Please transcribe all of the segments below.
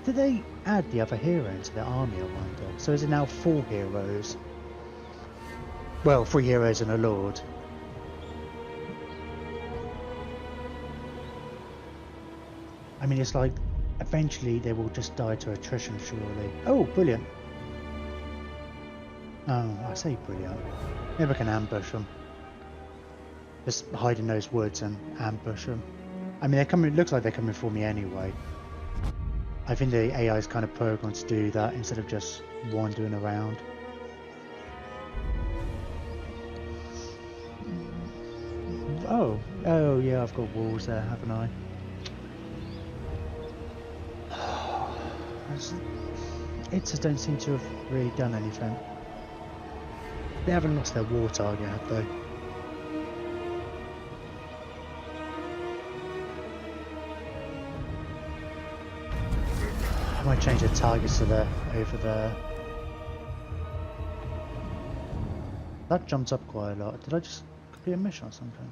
Did they add the other hero into their army, I wonder? So is it now 4 heroes? Well, 3 heroes and a lord. I mean, it's like, eventually they will just die to attrition, surely. Oh, brilliant. Oh, I say brilliant. Maybe I can ambush them. Just hide in those woods and ambush them. I mean, they're coming. It looks like they're coming for me anyway. I think the AI is kind of programmed to do that instead of just wandering around. Oh yeah, I've got walls there, haven't I? It just don't seem to have really done anything. They haven't lost their war target, have they? I might change the targets to the over there. That jumped up quite a lot. Did I just complete a mission or something?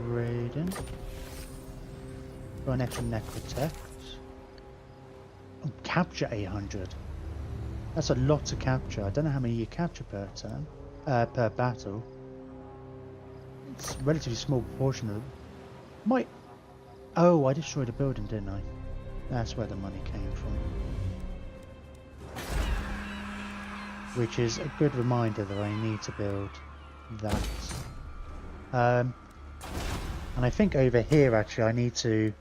Raiden. Got an extra necrotech. Oh, capture 800. That's a lot to capture. I don't know how many you capture per turn, per battle. It's a relatively small proportion of. Might. Oh, I destroyed a building, didn't I? That's where the money came from. Which is a good reminder that I need to build that. And I think over here actually I need to.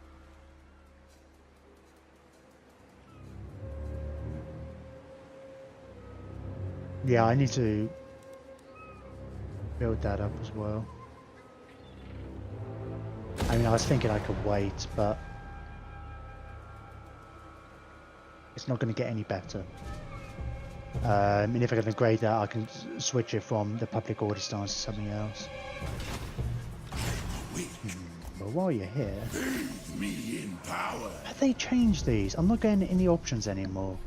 Yeah, I need to build that up as well. I mean, I was thinking I could wait, but it's not going to get any better. And if I can upgrade that, I can switch it from the public order stance to something else. But while you're here, me in power. Have they changed these? I'm not getting any options anymore.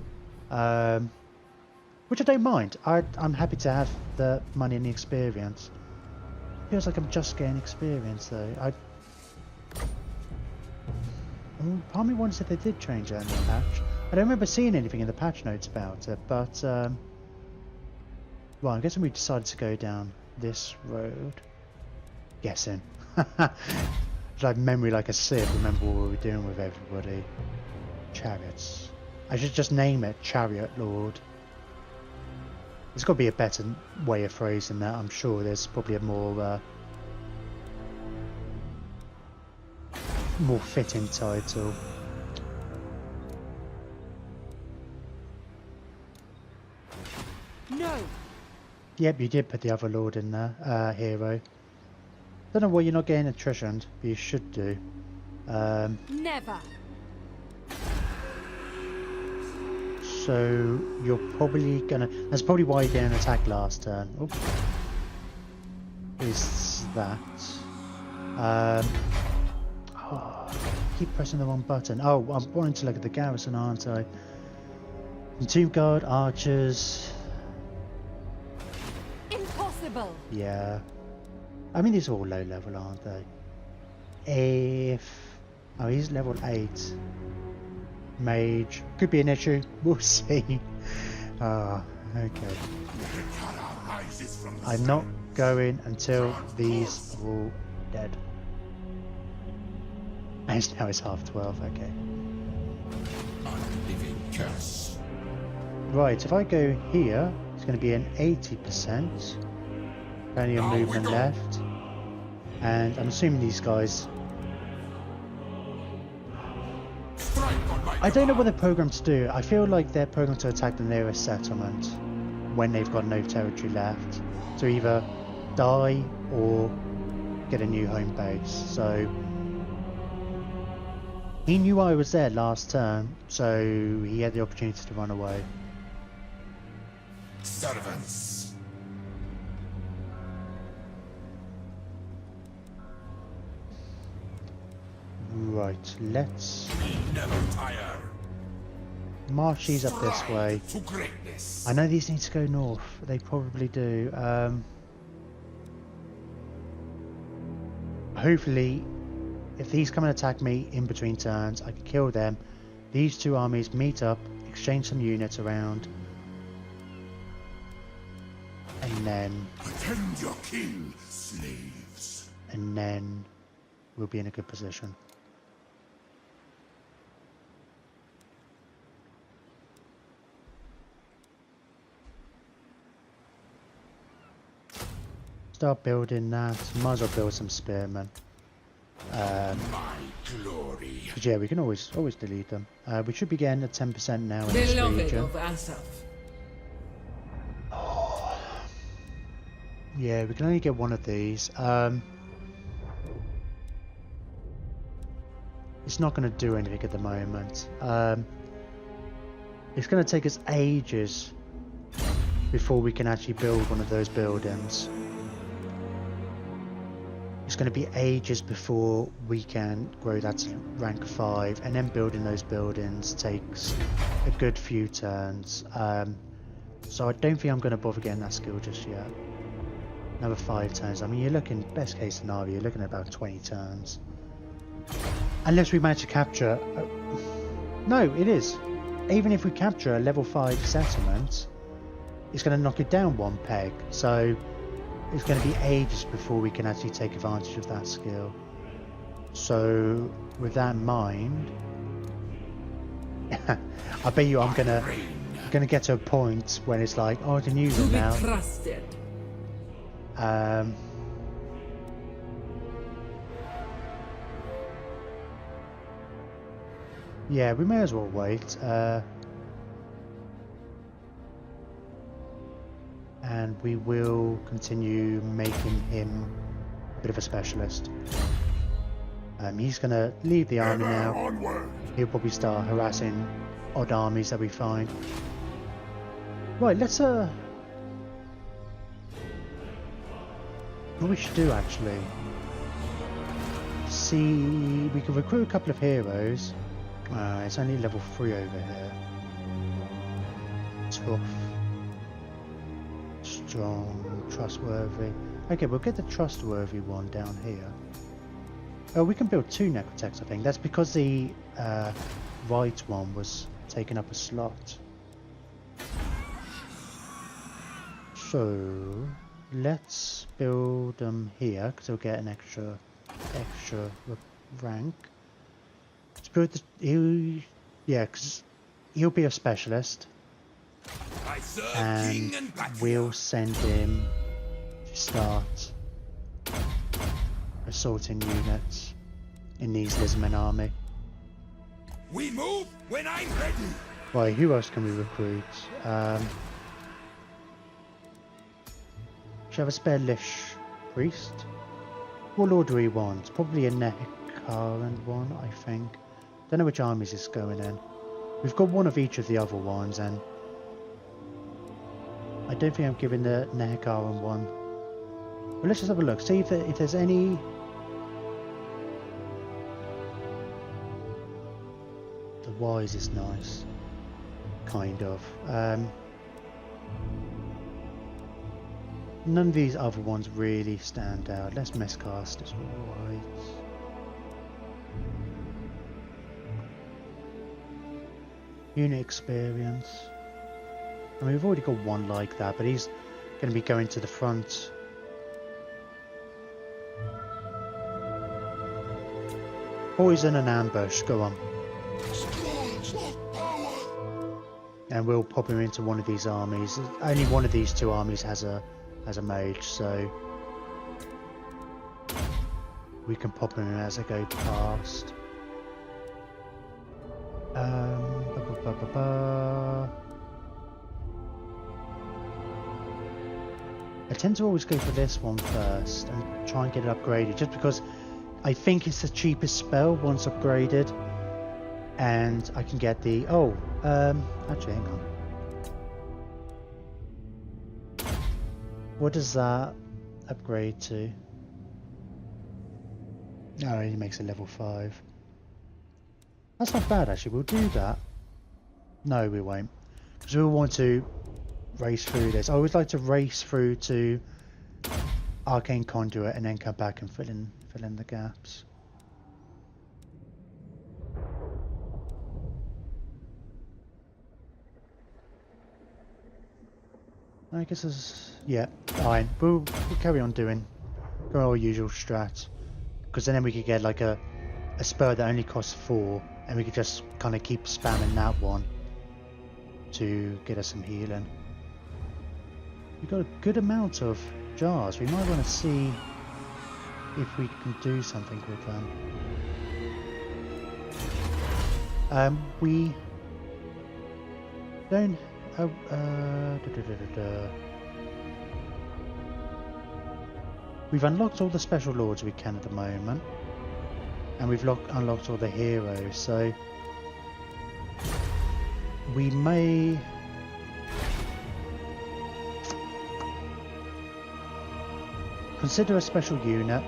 Which I don't mind. I'm happy to have the money and the experience. Feels like I'm just getting experience though. Part of me wonders if they did change that in the patch. I don't remember seeing anything in the patch notes about it, but well, I'm guessing we decided to go down this road. Guessing. It's like memory like a sieve, remember what we were doing with everybody. Chariots. I should just name it Chariot Lord. There's got to be a better way of phrasing that, I'm sure. There's probably a more fitting title. No. Yep, you did put the other lord in there, hero. Don't know why you're not getting attritioned, but you should do. Never. So you're probably gonna. That's probably why you didn't attack last turn. Oops. Is that? Oh, I keep pressing the wrong button. Oh, I'm wanting to look at the garrison, aren't I? Tomb guard, archers. Impossible. Yeah. I mean, these are all low level, aren't they? Oh, he's level 8. Mage. Could be an issue. We'll see. Ah, okay. I'm not going until these are all dead. And now it's 12:30, okay. Unliving curse. Right, if I go here, it's going to be an 80%. Plenty of movement left. And I'm assuming these guys... I don't know what they're programmed to do. I feel like they're programmed to attack the nearest settlement when they've got no territory left. To either die or get a new home base. So he knew I was there last turn, so he had the opportunity to run away. Servants. Right, let's Never tire. march these up this way. To greatness. I know these need to go north. They probably do. Hopefully if these come and attack me in between turns, I can kill them. These two armies meet up, exchange some units around, and then Attend your king, slaves. and then we'll be in a good position. Start building that. Might as well build some spearmen. My glory. 'Cause yeah, we can always delete them. We should be getting a 10% now in this Beloved region. of Asaph. Yeah, we can only get one of these. It's not going to do anything at the moment. It's going to take us ages before we can actually build one of those buildings. It's going to be ages before we can grow that to rank 5, and then building those buildings takes a good few turns. So I don't think I'm going to bother getting that skill just yet. Another 5 turns. I mean, you're looking, best case scenario, you're looking at about 20 turns. Unless we manage to capture... no, it is. Even if we capture a level 5 settlement, it's going to knock it down 1 peg. So it's going to be ages before we can actually take advantage of that skill. So with that in mind, I bet you I'm gonna get to a point when it's like, oh, I can use To it be now. trusted. Yeah, we may as well wait. And we will continue making him a bit of a specialist. He's going to leave the army now. Onward. He'll probably start harassing odd armies that we find. Right, let's what we should do actually, see, we can recruit a couple of heroes. It's only level 3 over here. Tough, strong, trustworthy. Okay, we'll get the trustworthy one down here. Oh, we can build 2 necrotex, I think. That's because the right one was taking up a slot. So let's build them here because we'll get an extra rank. Let's build the because he'll be a specialist, I serve and king and patriarch. we'll send him to start assaulting units in these Lizmen army. We move when I'm ready. Right, who else can we recruit? Should have a spare Lish priest? What lord do we want? Probably a Nehekaran one, I think. Don't know which armies it's going in. We've got one of each of the other ones, and I don't think I'm giving the Nehekaran one. But let's just have a look, see if there's any. The wise is nice, kind of. None of these other ones really stand out. Let's miscast as right. Unit experience. I mean, we've already got one like that, but he's going to be going to the front. Poison and ambush, go on. And we'll pop him into one of these armies. Only one of these 2 armies has a mage, so we can pop him in as I go past. I tend to always go for this one first and try and get it upgraded, just because I think it's the cheapest spell once upgraded, and I can get the actually hang on. What does that upgrade to? Oh, it makes it level 5. That's not bad actually, we'll do that. No, we won't. Because we want to race through this. I always like to race through to Arcane Conduit and then come back and fill in the gaps. I guess there's... Yeah, fine. We'll carry on doing our usual strat. Because then we could get like a spur that only costs 4. And we could just kind of keep spamming that one to get us some healing. We've got a good amount of jars. We might want to see if we can do something with them. We don't... We've unlocked all the special lords we can at the moment. And we've unlocked all the heroes, so... We may... Consider a special unit.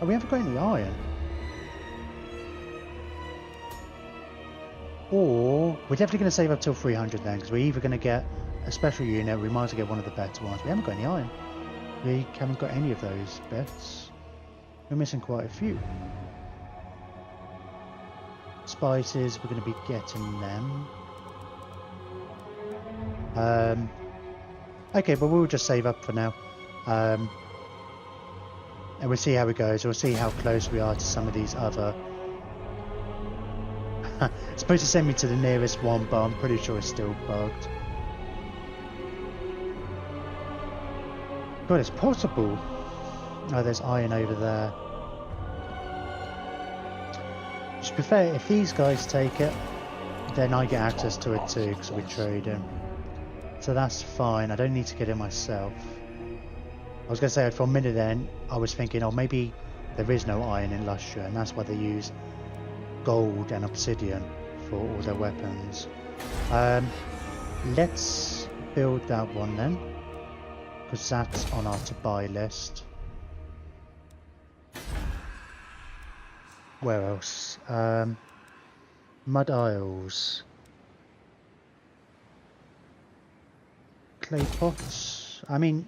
Oh, we haven't got any iron. Or we're definitely going to save up till 300 then, because we're either going to get a special unit, or we might as well get one of the better ones. We haven't got any iron. We haven't got any of those bits. We're missing quite a few. Spices, we're going to be getting them. Okay, but we'll just save up for now. And we'll see how it goes. We'll see how close we are to some of these other... It's supposed to send me to the nearest one, but I'm pretty sure it's still bugged. God, it's possible. Oh, there's iron over there. To be fair, if these guys take it, then I get access to it too, because we trade him. So that's fine. I don't need to get it myself. I was going to say, for a minute then, I was thinking, oh, maybe there is no iron in Lustre, and that's why they use gold and obsidian for all their weapons. Let's build that one then, because that's on our to buy list. Where else? Mud Isles. Clay pots. I mean,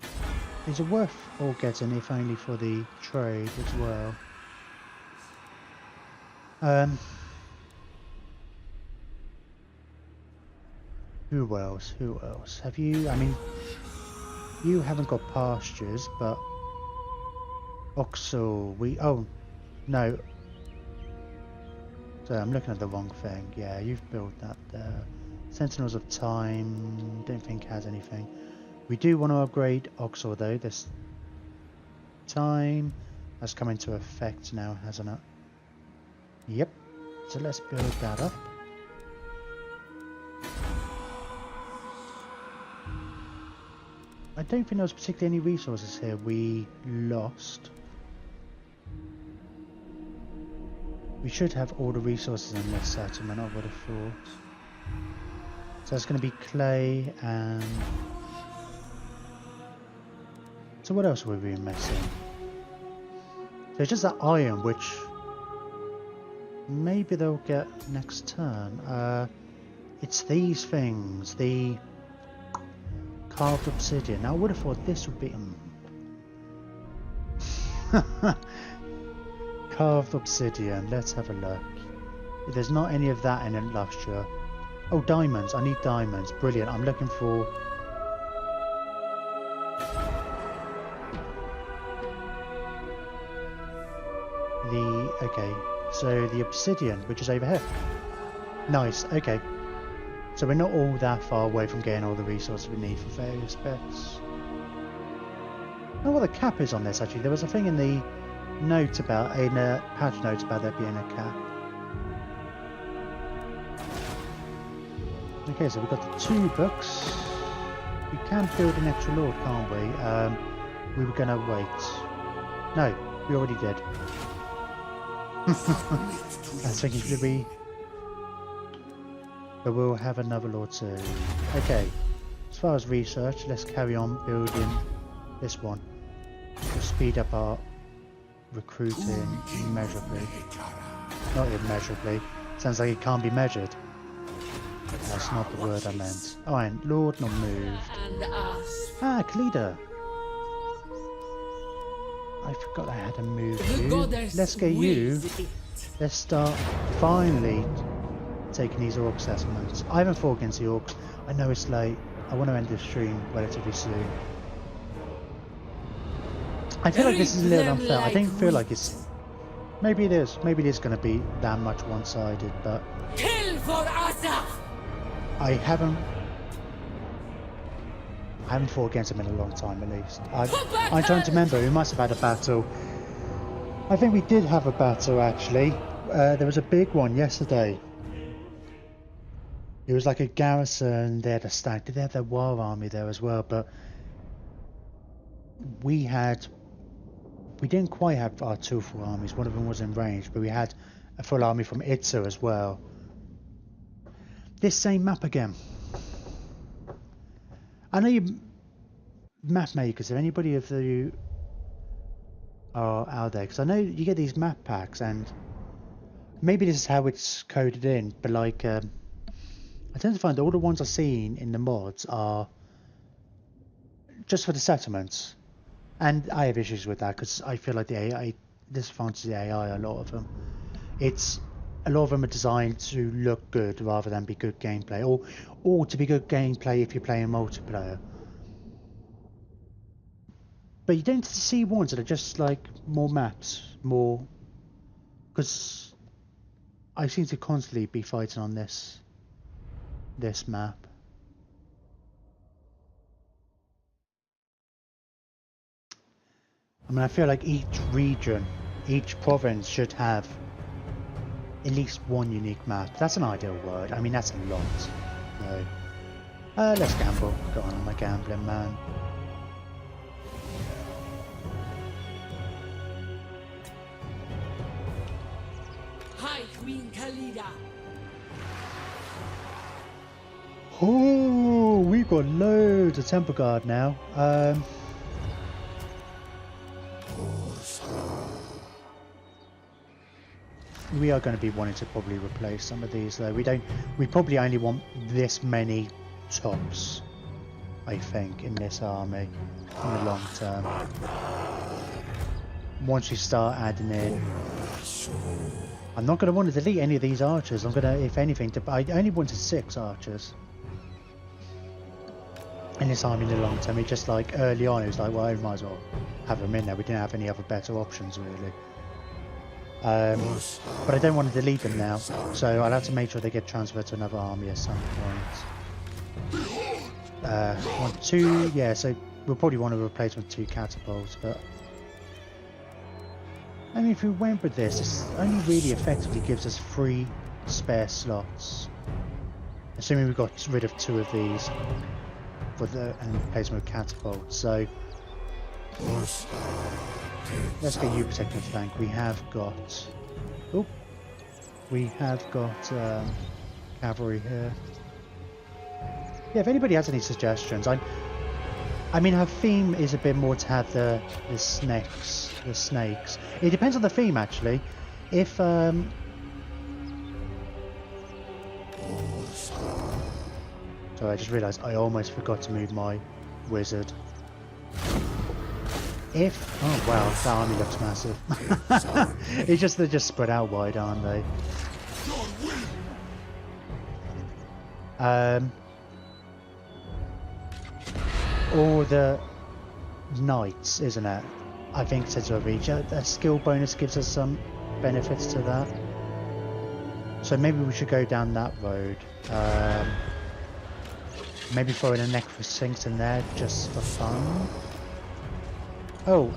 these are worth all getting, if only for the trade as well. Who else? Who else? Have you... I mean, you haven't got pastures, but... Oxel, we... Oh, no. So I'm looking at the wrong thing. Yeah, you've built that there. Sentinels of Time, don't think has anything. We do want to upgrade Oxel though this time. That's come into effect now, hasn't it? Yep. So let's build that up. I don't think there was particularly any resources here we lost. We should have all the resources in this settlement, I would have thought. So it's going to be clay and... So what else will we be missing? So it's just that iron, which... Maybe they'll get next turn. It's these things, the... Carved obsidian. Now I would have thought this would be... Carved obsidian, let's have a look. There's not any of that in Lustre. Oh, diamonds, I need diamonds, brilliant. I'm looking for... Okay, so the obsidian, which is over here. Nice, okay. So we're not all that far away from getting all the resources we need for various bits. I don't know what the cap is on this actually. There was a thing in the note about, in patch notes about there being a cap. Okay, so we've got the 2 books. We can build an extra lord, can't we? We were gonna wait. No, we already did. I was thinking, should we... But we'll have another lord soon. Okay, as far as research, let's carry on building this one. We'll speed up our recruiting immeasurably. Not immeasurably. Sounds like it can't be measured. That's not the word I meant. Alright, lord not moved. Ah, Khalida. I forgot I had to move you. Let's get you. Let's start finally taking these orc assessments. I haven't fought against the orcs. I know it's late. I want to end this stream relatively soon. I feel like this is a little unfair. I don't feel like it's... Maybe it is. Maybe it is going to be that much one-sided, but... Kill for Asaf! I haven't fought against him in a long time, at least. I'm trying to remember. We must have had a battle. I think we did have a battle, actually. There was a big one yesterday. It was like a garrison. They had a stack. Did they have their war army there as well? But we didn't quite have our two full armies. One of them was in range, but we had a full army from Itza as well. This same map again. I know you map makers, if anybody of you are out there, because I know you get these map packs, and maybe this is how it's coded in, but like I tend to find that all the ones I've seen in the mods are just for the settlements, and I have issues with that because I feel like the AI disadvantages the AI, a lot of them. A lot of them are designed to look good rather than be good gameplay, or to be good gameplay if you're playing multiplayer. But you don't see ones that are just like more maps, more... Because I seem to constantly be fighting on this map. I mean, I feel like each region, each province should have at least one unique map. That's an ideal word. I mean, that's a lot. No. Let's gamble. Go on, I'm a gambling man. Hi, Queen Khalida. Oh, we've got loads of Temple Guard now. We are going to be wanting to probably replace some of these though. We probably only want this many tops, I think, in this army in the long term. Once you start adding in, I'm not going to want to delete any of these archers. I'm going to, if anything, I only wanted 6 archers in this army in the long term. It's just like early on, it was like, well, I might as well have them in there. We didn't have any other better options really. But I don't want to delete them now, so I'll have to make sure they get transferred to another army at some point. 1, 2, yeah, so we'll probably want to replace them with 2 catapults, but I mean, if we went with this, this only really effectively gives us 3 spare slots, assuming we got rid of 2 of these and replace them with catapults. So let's get you protecting the flank. We have got cavalry here. Yeah, if anybody has any suggestions, I mean, her theme is a bit more to have the snakes. It depends on the theme actually. If sorry, I just realised I almost forgot to move my wizard. Oh wow, that army looks massive. They're just spread out wide, aren't they? Or the knights, isn't it? I think it's to reach. A skill bonus gives us some benefits to that. So maybe we should go down that road. Maybe throw in a necrosphinx in there just for fun. Oh,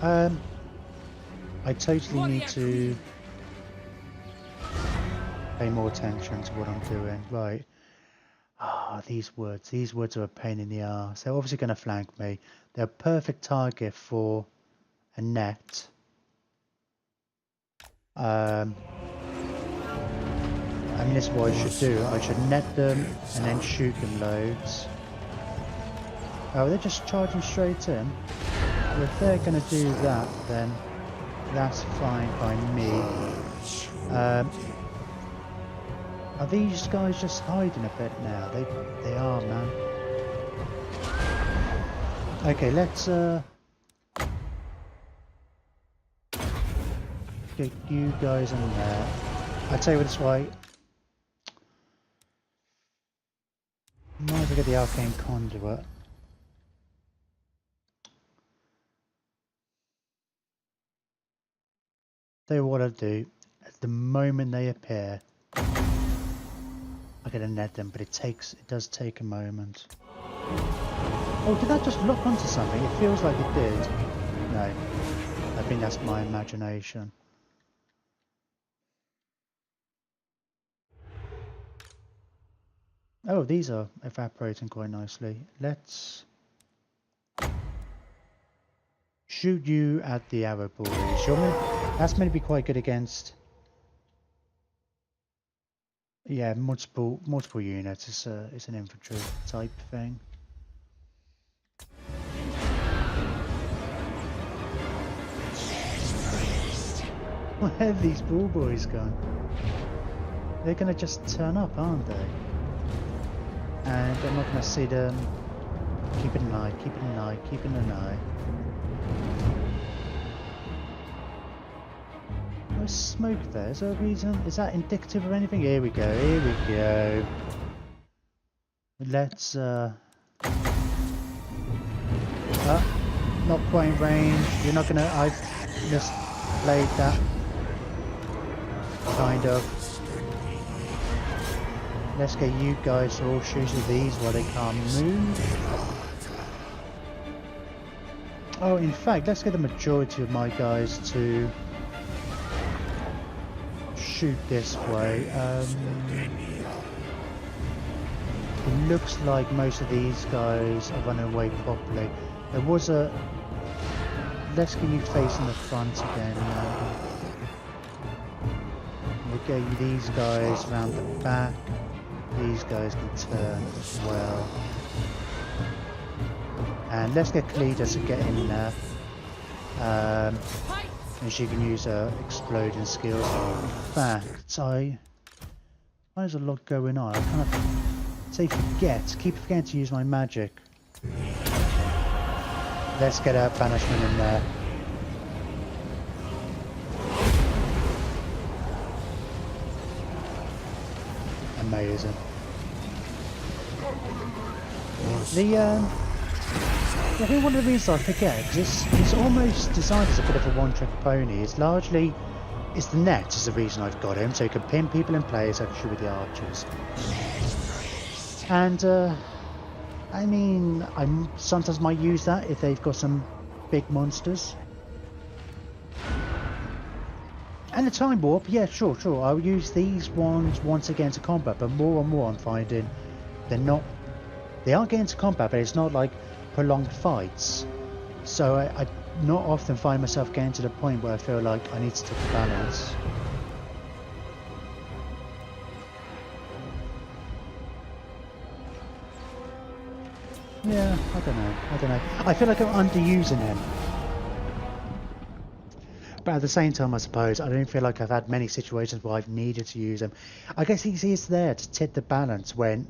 I totally need to pay more attention to what I'm doing. Right. Ah, these woods are a pain in the arse. They're obviously going to flank me. They're a perfect target for a net. I mean, this is what I should do. I should net them and then shoot them loads. Oh, they're just charging straight in. Well, if they're going to do that, then that's fine by me. Are these guys just hiding a bit now? They are, man. Okay, let's get you guys in there. I'll tell you what, this way. Might as well get the arcane conduit. Tell you what I'll do. At the moment they appear, I'm gonna net them, but it does take a moment. Oh, did that just lock onto something? It feels like it did. No, I think that's my imagination. Oh, these are evaporating quite nicely. Let's shoot you at the arrow boys. That's meant to be quite good against. Yeah, multiple units. It's an infantry type thing. Where have these bull boys gone? They're gonna just turn up, aren't they? And I'm not gonna see them. Keep it an eye, keep it an eye, keep it an eye. There's smoke there. Is there a reason? Is that indicative of anything? Here we go, here we go. Let's not quite in range. You're not gonna. I've misplayed that. Kind of. Let's get you guys to all shoot at these while they can't move. Oh, in fact, let's get the majority of my guys to shoot this way. It looks like most of these guys are running away properly. There was a... Let's get you facing the front again. We'll get you these guys round the back. These guys can turn as well. And let's get Khalida to get in there. And she can use her exploding skills. In fact, there's a lot going on. I kind of keep forgetting to use my magic. Let's get our banishment in there. Amazing. I think one of the reasons I forget, because it's almost designed as a bit of a one-trick pony. It's largely, it's the net is the reason I've got him, so you can pin people in place, I can shoot with the archers. And I mean, I sometimes might use that if they've got some big monsters. And the time warp, yeah, sure. I'll use these ones once again to combat, but more and more I'm finding they are getting to combat, but it's not like prolonged fights. So I not often find myself getting to the point where I feel like I need to take a balance. Yeah, I don't know. I feel like I'm underusing him. But at the same time, I suppose, I don't feel like I've had many situations where I've needed to use him. I guess he's there to tip the balance when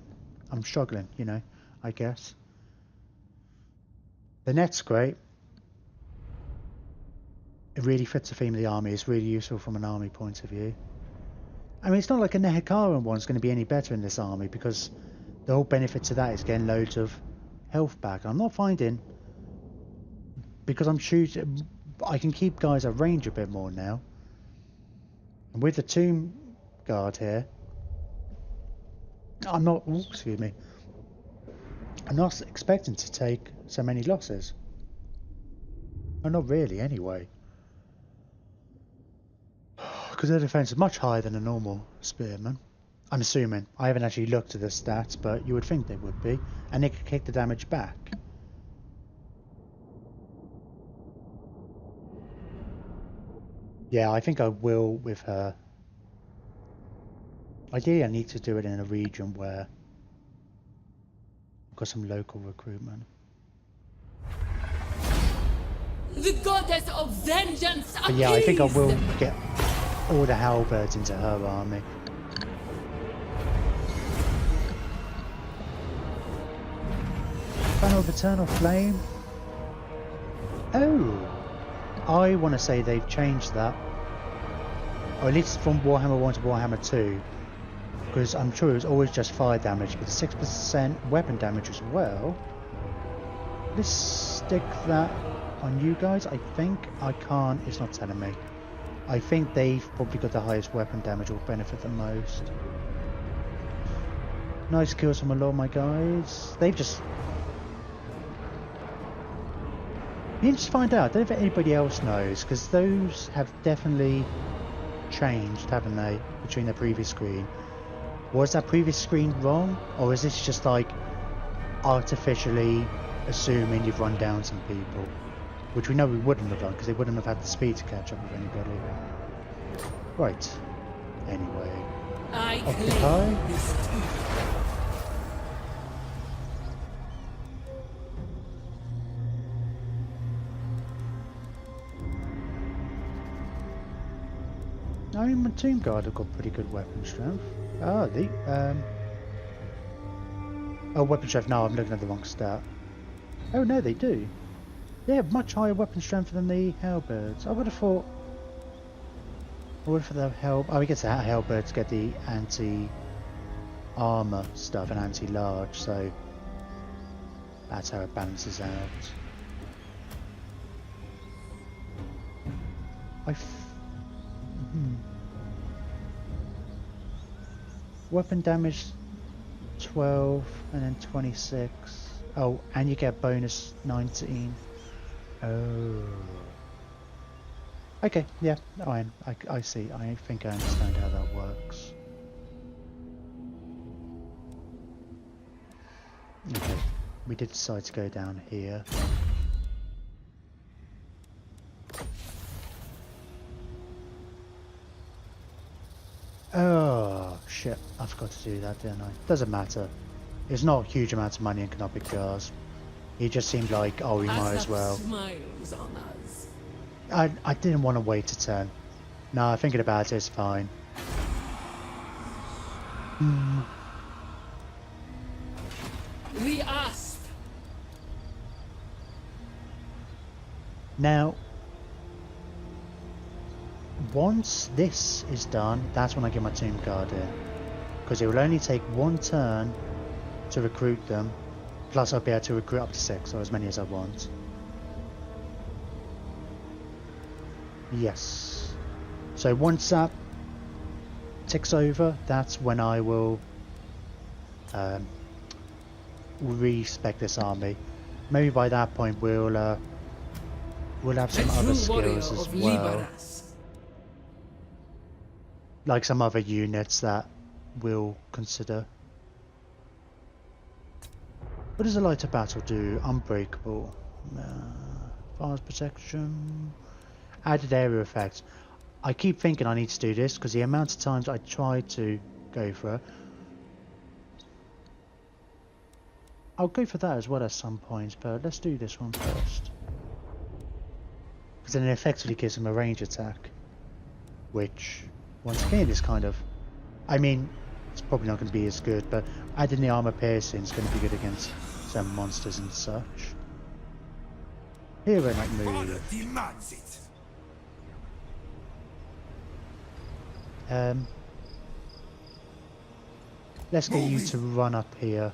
I'm struggling, you know, I guess. The net's great. It really fits the theme of the army. It's really useful from an army point of view. I mean, it's not like a Nehekaran one's going to be any better in this army, because the whole benefit to that is getting loads of health back. I'm not finding, because I'm shooting, I can keep guys at range a bit more now. And with the tomb guard here, I'm not expecting to take so many losses. Well, not really anyway. Because their defense is much higher than a normal spearman. I'm assuming. I haven't actually looked at the stats, but you would think they would be. And they could kick the damage back. Yeah, I think I will with her. Ideally, I need to do it in a region where I've got some local recruitment. The goddess of vengeance. But yeah, I think I will get all the halberds into her army. Banner of Eternal Flame. Oh, I want to say they've changed that, or at least from Warhammer 1 to Warhammer 2. Because I'm sure it was always just fire damage, but 6% weapon damage as well. Let's stick that on you guys. I think I can't. It's not telling me. I think they've probably got the highest weapon damage or benefit the most. Nice kills from a lot of my guys. They've just... You just find out. I don't know if anybody else knows, because those have definitely changed, haven't they, between the previous screen. Was that previous screen wrong, or is this just like artificially assuming you've run down some people? Which we know we wouldn't have done, because they wouldn't have had the speed to catch up with anybody. Right. Anyway. Occupy. I mean, my Tomb Guard have got pretty good weapon strength. Oh, oh, weapon strength. No, I'm looking at the wrong stat. Oh no, they do. They have much higher weapon strength than the Hellbirds. I would have thought... I would have thought the oh, I guess the Hellbirds get the anti-armor stuff and anti-large, so... That's how it balances out. Weapon damage 12 and then 26. Oh, and you get bonus 19. Oh. Okay, yeah, I see. I think I understand how that works. Okay, we did decide to go down here. Oh shit, I forgot to do that, didn't I? Doesn't matter. It's not a huge amount of money in Canopic Jars. It just seemed like, oh, we might as well. Smiles on us. I didn't want to wait a turn. No, thinking about it, it's fine. The asp. Now, once this is done, that's when I get my Tomb Guard in. Because it will only take one turn to recruit them. Plus I'll be able to recruit up to 6, or as many as I want. Yes. So once that ticks over, that's when I will respec this army. Maybe by that point we'll have some other skills as well. Like some other units that we'll consider. What does a lighter battle do? Unbreakable. Fast protection. Added area effects. I keep thinking I need to do this because the amount of times I tried to go for it. I'll go for that as well at some points, but let's do this one first. Because then it effectively gives them a range attack. Which, once again, is kind of... I mean, it's probably not going to be as good, but adding the armor piercing is going to be good against some monsters and such. Here we're not moving. Let's get you to run up here,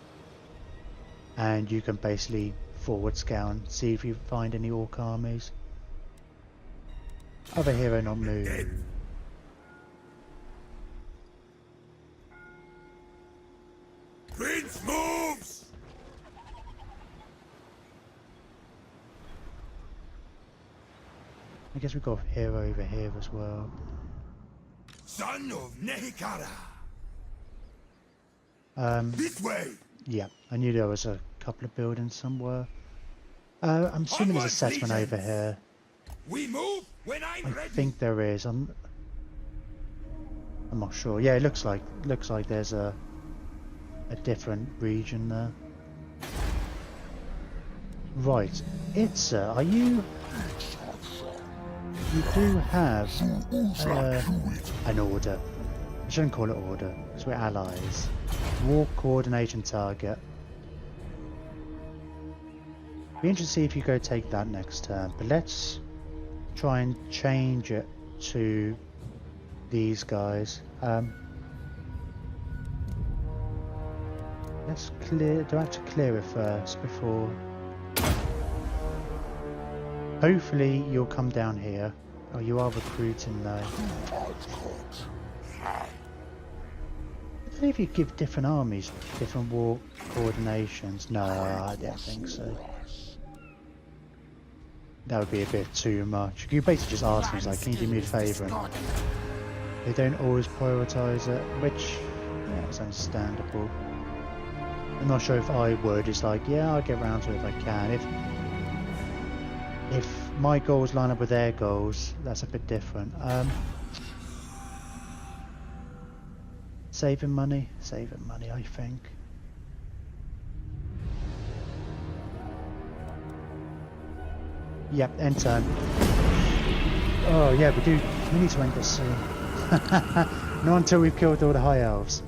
and you can basically forward scout and see if you find any orc armies. Other hero not move. Prince moves! I guess we've got a hero over here as well. Son of Nehikara! This way! Yeah, I knew there was a couple of buildings somewhere. I'm assuming there's a settlement over here. We move when I'm ready. I think there is. I'm not sure. Yeah, it looks like there's a different region there. Right, Itza, are you? You do have an order. I shouldn't call it order, because we're allies. War coordination target. Be interested to see if you go take that next turn, but let's try and change it to these guys. let's clear. Do I have to clear it first before? Hopefully you'll come down here. Oh, you are recruiting though. I don't know if you give different armies different war coordinations. No, I don't think so. That would be a bit too much. You basically just ask them, like, can you do me a favour? They don't always prioritise it, which, yeah, is understandable. I'm not sure if I would. It's like, yeah, I'll get around to it if I can. If my goals line up with their goals, that's a bit different. Saving money, I think. Yep, end turn. Oh yeah, we need to end this soon. Not until we've killed all the high elves.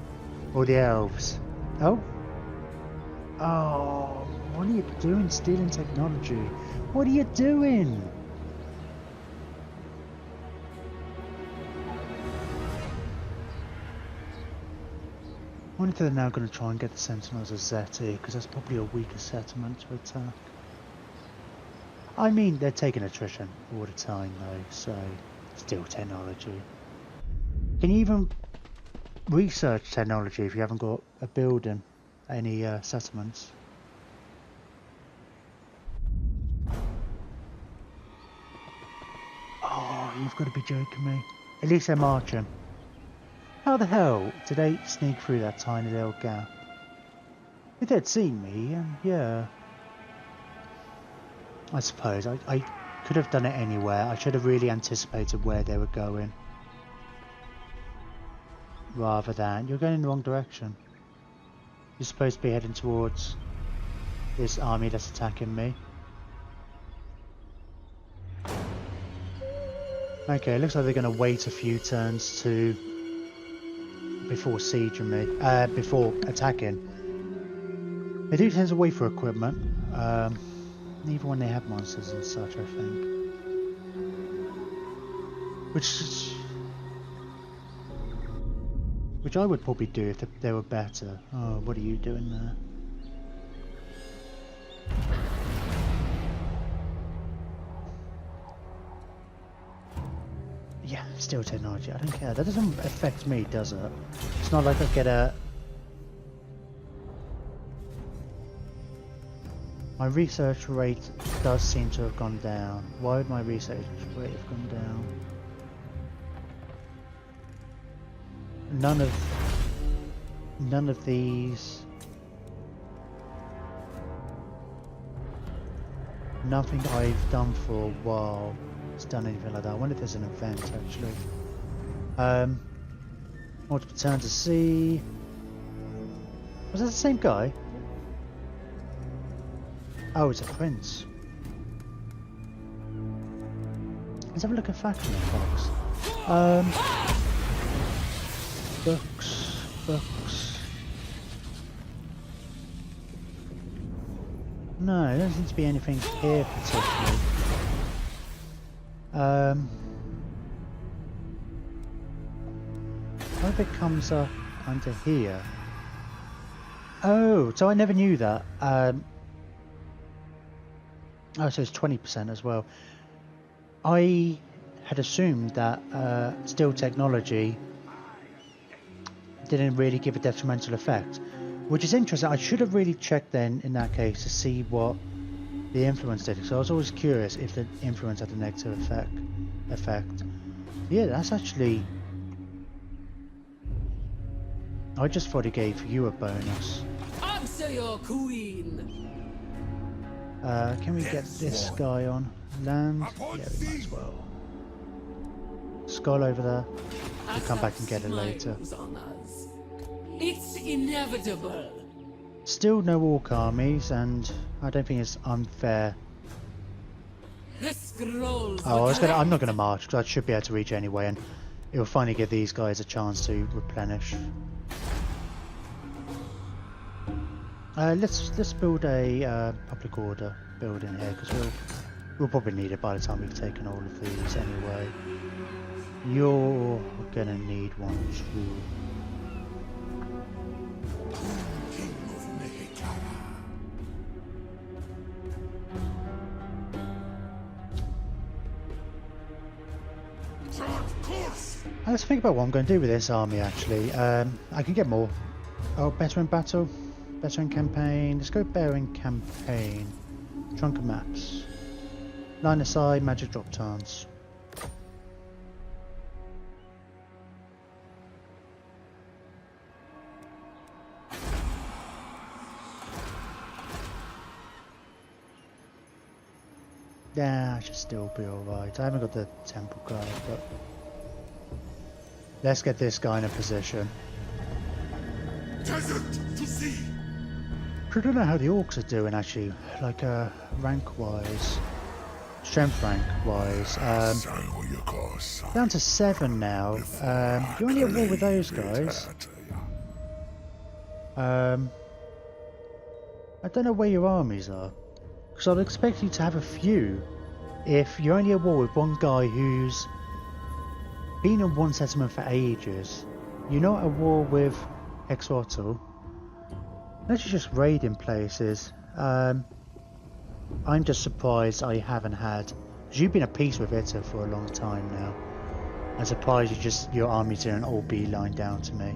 Or the elves. Oh? Oh, what are you doing stealing technology? What are you doing? I wonder if they're now going to try and get the Sentinels of Zeti, because that's probably a weaker settlement to attack. I mean, they're taking attrition all the time though, so still technology. Can you even research technology if you haven't got a building, any settlements? Oh, you've got to be joking me. At least they're marching. How the hell did they sneak through that tiny little gap? If they'd seen me, yeah. I suppose I could have done it anywhere. I should have really anticipated where they were going. Rather than, you're going in the wrong direction. You're supposed to be heading towards this army that's attacking me. Okay, it looks like they're going to wait a few turns before sieging me, before attacking. They do tend to wait for equipment. Even when they have monsters and such, I think. Which I would probably do if they were better. Oh, what are you doing there? Yeah, still technology. I don't care. That doesn't affect me, does it? It's not like I get a... My research rate does seem to have gone down. Why would my research rate have gone down? None of these. Nothing I've done for a while has done anything like that. I wonder if there's an event actually. Multiple turns to sea. Was that the same guy? Oh, it's a prince. Let's have a look at faction box. Books. No, there doesn't seem to be anything here particularly. What if it comes up under here? Oh, so I never knew that. Oh, so it's 20% as well. I had assumed that steel technology didn't really give a detrimental effect, which is interesting. I should have really checked then in that case to see what the influence did. So I was always curious if the influence had a negative effect. Yeah, that's actually... I just thought it gave you a bonus. Answer your queen. Can we get this guy on land? Yeah, we might as well. Skull over there. We'll come back and get it later. It's inevitable. Still no orc armies, and I don't think it's unfair. The scrolls. Oh, I'm not gonna march because I should be able to reach anyway, and it will finally give these guys a chance to replenish. Let's build a public order building here because we'll probably need it by the time we've taken all of these anyway. You're gonna need one too. Let's think about what I'm going to do with this army actually. I can get more. Oh, better in battle, better in campaign. Let's go better in campaign. Trunk of maps. Line of sight, magic drop towns. Yeah, I should still be alright. I haven't got the temple guard, but let's get this guy in a position. Desert to sea. I don't know how the orcs are doing actually, like rank wise, strength rank wise. Down to 7 now. You're only at war with those guys. I don't know where your armies are. Because I'd expect you to have a few if you're only at war with one guy who's been in one settlement for ages. You're not at war with Exortal. Unless you're just raiding places. I'm just surprised I haven't had... Because you've been at peace with Ita for a long time now. I'm surprised your armies didn't all beeline down to me.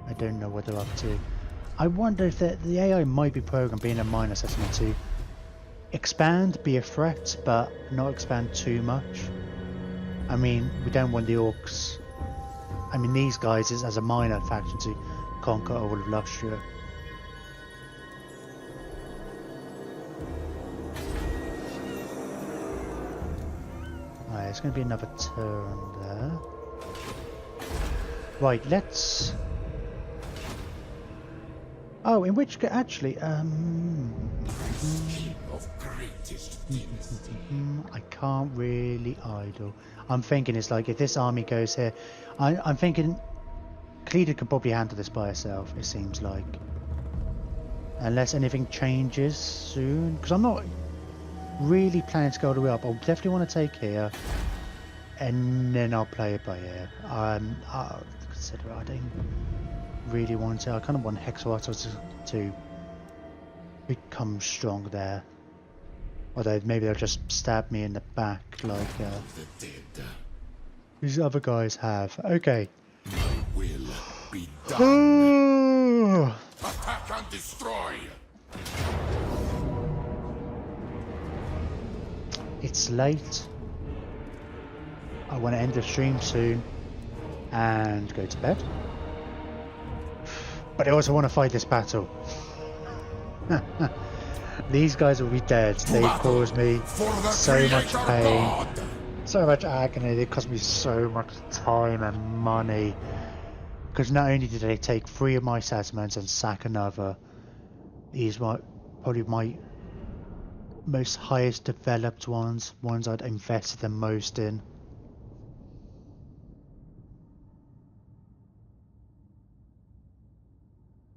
I don't know what they're up to. I wonder if the AI might be programmed, being a minor settlement, to expand, be a threat, but not expand too much. I mean, we don't want the orcs. I mean, these guys as a minor faction to conquer all of Lustria. Alright, it's going to be another turn there. Right, let's... Oh, in which actually, I can't really idle. I'm thinking it's like if this army goes here, I'm thinking Khalida could probably handle this by herself. It seems like, unless anything changes soon, because I'm not really planning to go all the way up. I'll definitely want to take here, and then I'll play it by ear. I'll consider it. I don't really want to. I kind of want Hexawater to become strong there. Although maybe they'll just stab me in the back like these other guys have. Okay. My will be done. Attack and destroy. It's late. I want to end the stream soon and go to bed. But I also want to fight this battle. These guys will be dead. They caused me so much pain, so much agony. They cost me so much time and money. Because not only did they take 3 of my settlements and sack another, these were probably my most highest developed ones I'd invested the most in.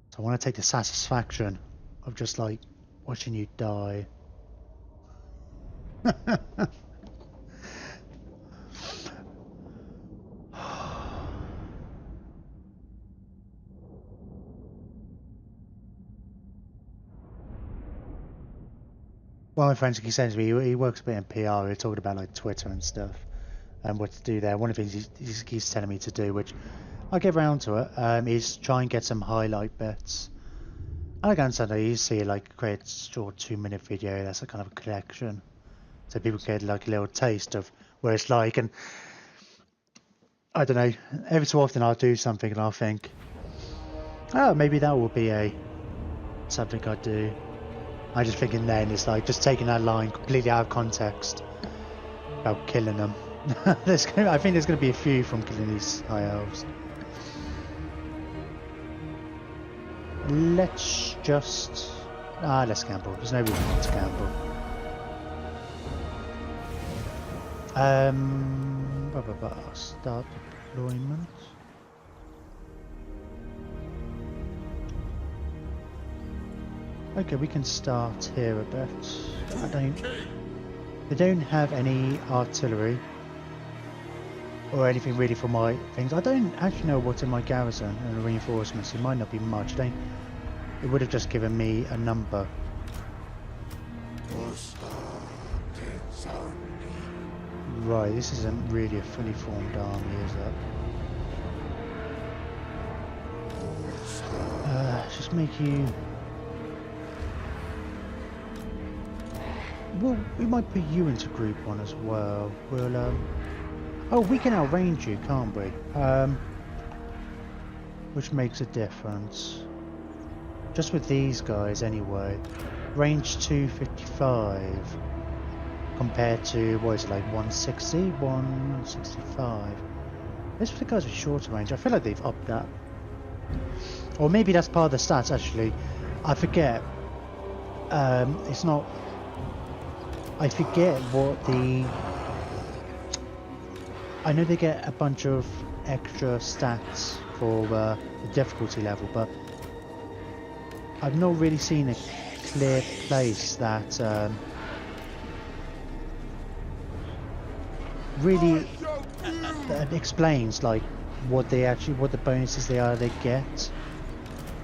So I want to take the satisfaction of just like watching you die. Well, my friend keeps saying to me, he works a bit in PR, we're talking about like Twitter and stuff and what to do there. One of the things he keeps telling me to do, which I'll get around to it, is try and get some highlight bits. I can understand that you see like create a short 2-minute video that's a kind of a collection, so people get like a little taste of what it's like. And I don't know, every so often I'll do something and I'll think, oh, maybe that will be something I do. I'm just thinking then it's like just taking that line completely out of context about killing them. I think there's going to be a few from killing these high elves. Let's just... let's gamble. There's no reason not to gamble. Start deployment. Okay, we can start here a bit. They don't have any artillery or anything really for my things. I don't actually know what's in my garrison and the reinforcements. It might not be much. It would have just given me a number. Right, this isn't really a fully formed army, is it? Just make you... Well, we might put you into group 1 as well. We'll, oh, we can outrange you, can't we? Which makes a difference. Just with these guys, anyway. Range 255. Compared to, what is it, like 160? 165. This for the guys with shorter range. I feel like they've upped that. Or maybe that's part of the stats, actually. I forget. It's not... I forget what the... I know they get a bunch of extra stats for the difficulty level, but I've not really seen a clear place that really explains like what the bonuses they get.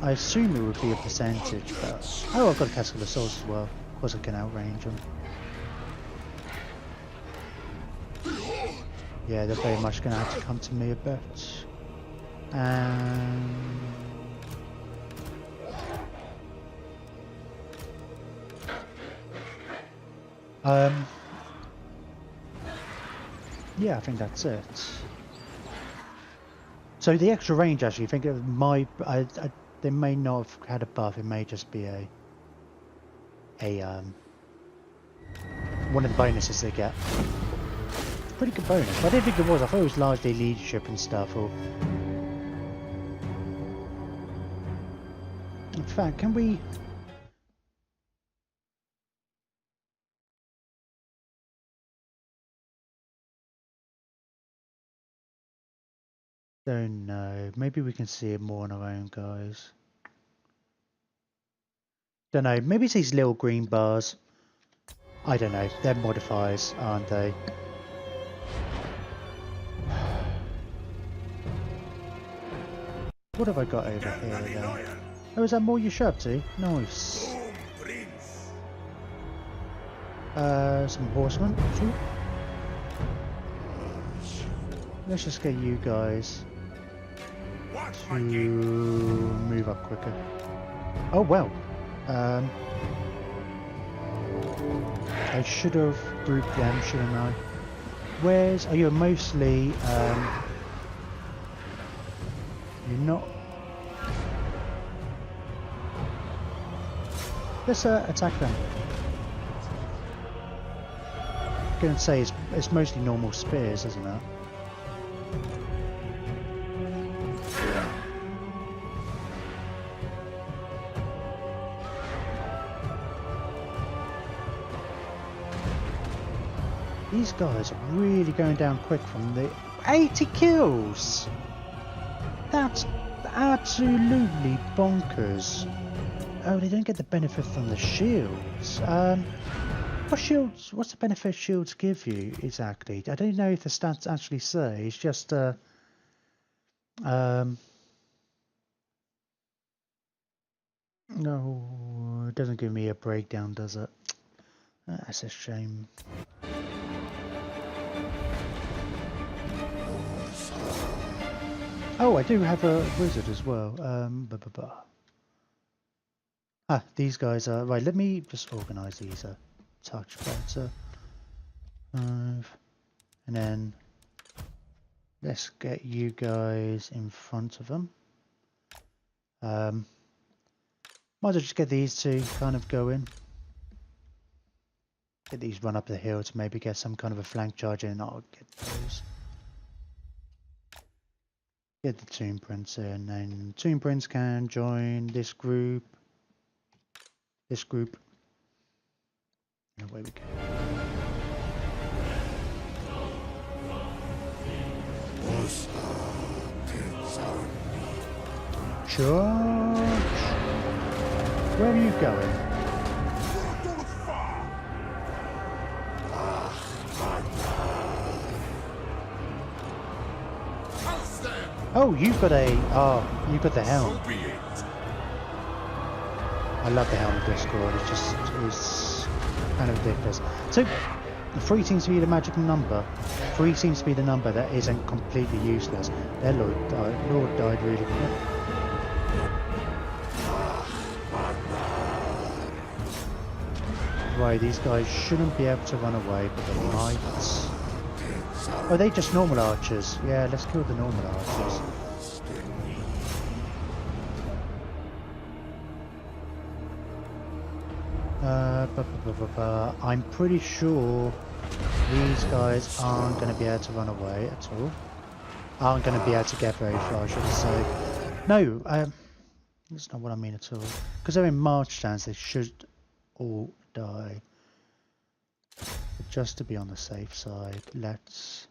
I assume it would be a percentage, but oh, I've got a castle of assault as well. Of course, I can outrange them. Yeah, they're very much going to have to come to me a bit. Yeah, I think that's it. So the extra range, actually, I think they may not have had a buff. It may just be one of the bonuses they get. Pretty good bonus, but I didn't think it was. I thought it was largely leadership and stuff. Or in fact, can we? Don't know. Maybe we can see it more on our own, guys. Don't know. Maybe it's these little green bars. I don't know. They're modifiers, aren't they? What have I got over here then? Oh, is that more you show up to? Nice. Some horsemen. Shoot. Let's just get you guys to move up quicker. Oh well. I should have grouped them, shouldn't I? Are you mostly you're not. Let's attack them. I'm gonna say it's mostly normal spears, isn't it? These guys are really going down quick from the 80 kills. That's absolutely bonkers. Oh, they don't get the benefit from the shields. What's the benefit shields give you exactly? I don't know if the stats actually say. It's just no, it doesn't give me a breakdown, does it? That's a shame. Oh, I do have a wizard as well. These guys are right. Let me just organise these a touch better. And then let's get you guys in front of them. Might as well just get these two kind of going. Get these run up the hill to maybe get some kind of a flank charge in. I'll get those. Get the Tomb Prince in, and Tomb Prince can join this group. This group. And away we go. Charge! Where are you going? Oh, you've got you've got the helm. I love the helm of Discord. It's kind of ridiculous. So, 3 seems to be the magical number. 3 seems to be the number that isn't completely useless. Their Lord died really quick. Right, these guys shouldn't be able to run away, but they might. Oh, they just normal archers. Yeah, let's kill the normal archers. I'm pretty sure these guys aren't going to be able to run away at all. Aren't going to be able to get very far, I should say. No, that's not what I mean at all. Because they're in march stance, they should all die. But just to be on the safe side, let's...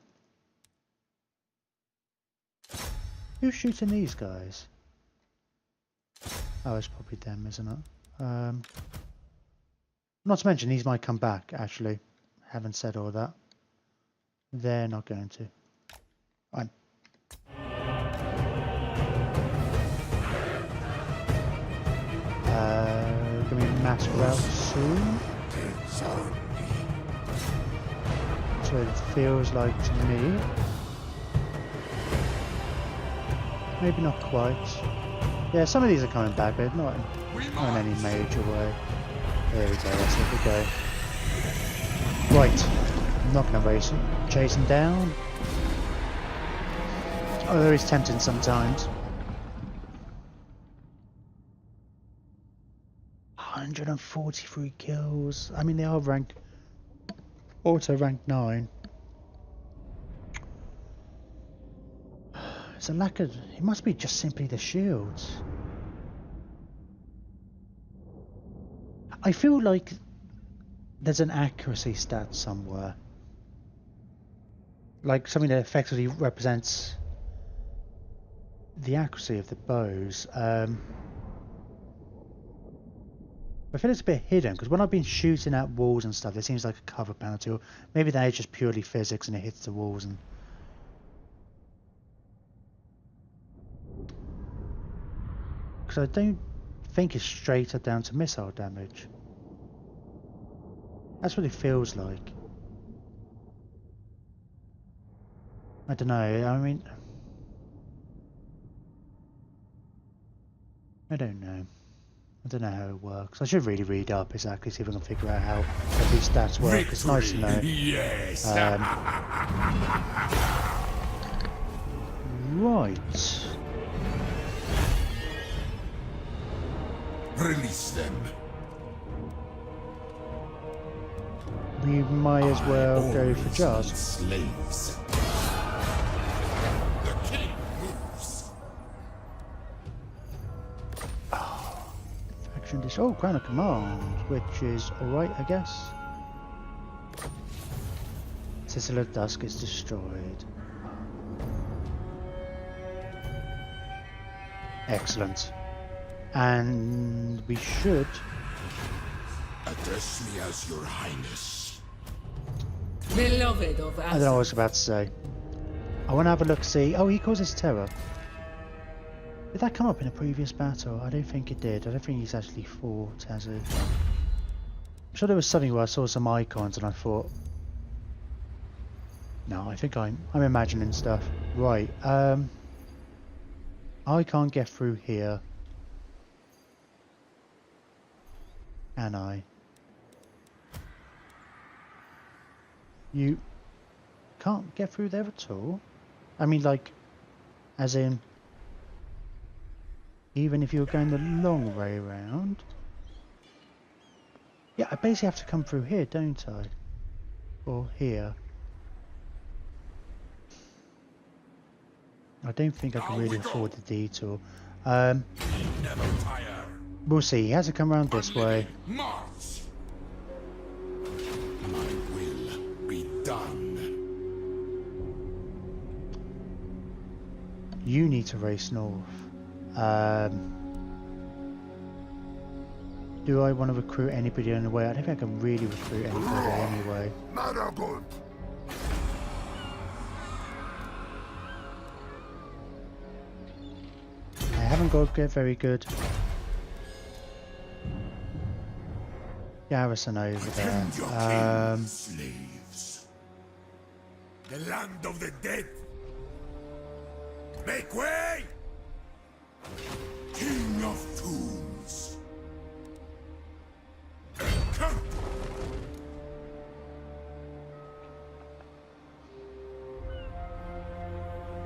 Who's shooting these guys? Oh, it's probably them, isn't it? Not to mention, these might come back, actually. Haven't said all that. They're not going to. Fine. Gonna be mass route soon. That's what it feels like to me. Maybe not quite. Yeah, some of these are coming back, but not in any major way. There we go, that's it, we go. Right, I'm not going to race him. Chase him down. Although he's tempting sometimes. 143 kills. I mean, they are ranked... auto ranked 9. It's a lack of... it must be just simply the shields. I feel like there's an accuracy stat somewhere. Like something that effectively represents the accuracy of the bows. I feel it's a bit hidden, because when I've been shooting at walls and stuff, there seems like a cover penalty, or maybe that is just purely physics and it hits the walls and... because I don't think it's straight up down to missile damage. That's what it feels like. I don't know, I mean... I don't know. I don't know how it works. I should really read up exactly, see if I can figure out how these stats work. Victory. It's nice to know. Yes. Right. Release them. We might as well go for just. Slaves. The king moves. Faction dish. Oh, Crown of Command, which is alright, I guess. Citadel of Dusk is destroyed. Excellent. And we should... Address me as your highness. Beloved of I don't know what I was about to say. I want to have a look, see... oh, he causes terror. Did that come up in a previous battle? I don't think it did. I don't think he's actually fought as a... I'm sure there was something where I saw some icons and I thought... no, I think I'm imagining stuff. Right, I can't get through here. Can I? You can't get through there at all? I mean, like, as in, even if you were going the long way around? Yeah, I basically have to come through here, don't I? Or here. I don't think I can really afford the detour. Never tire. We'll see. He has to come around this way. March. My will be done. You need to race north. Do I want to recruit anybody on the way? I don't think I can really recruit anybody anyway. Maragout. I haven't got to get very good garrison over there. Attend your king, slaves. The land of the dead. Make way! King of tombs. Come!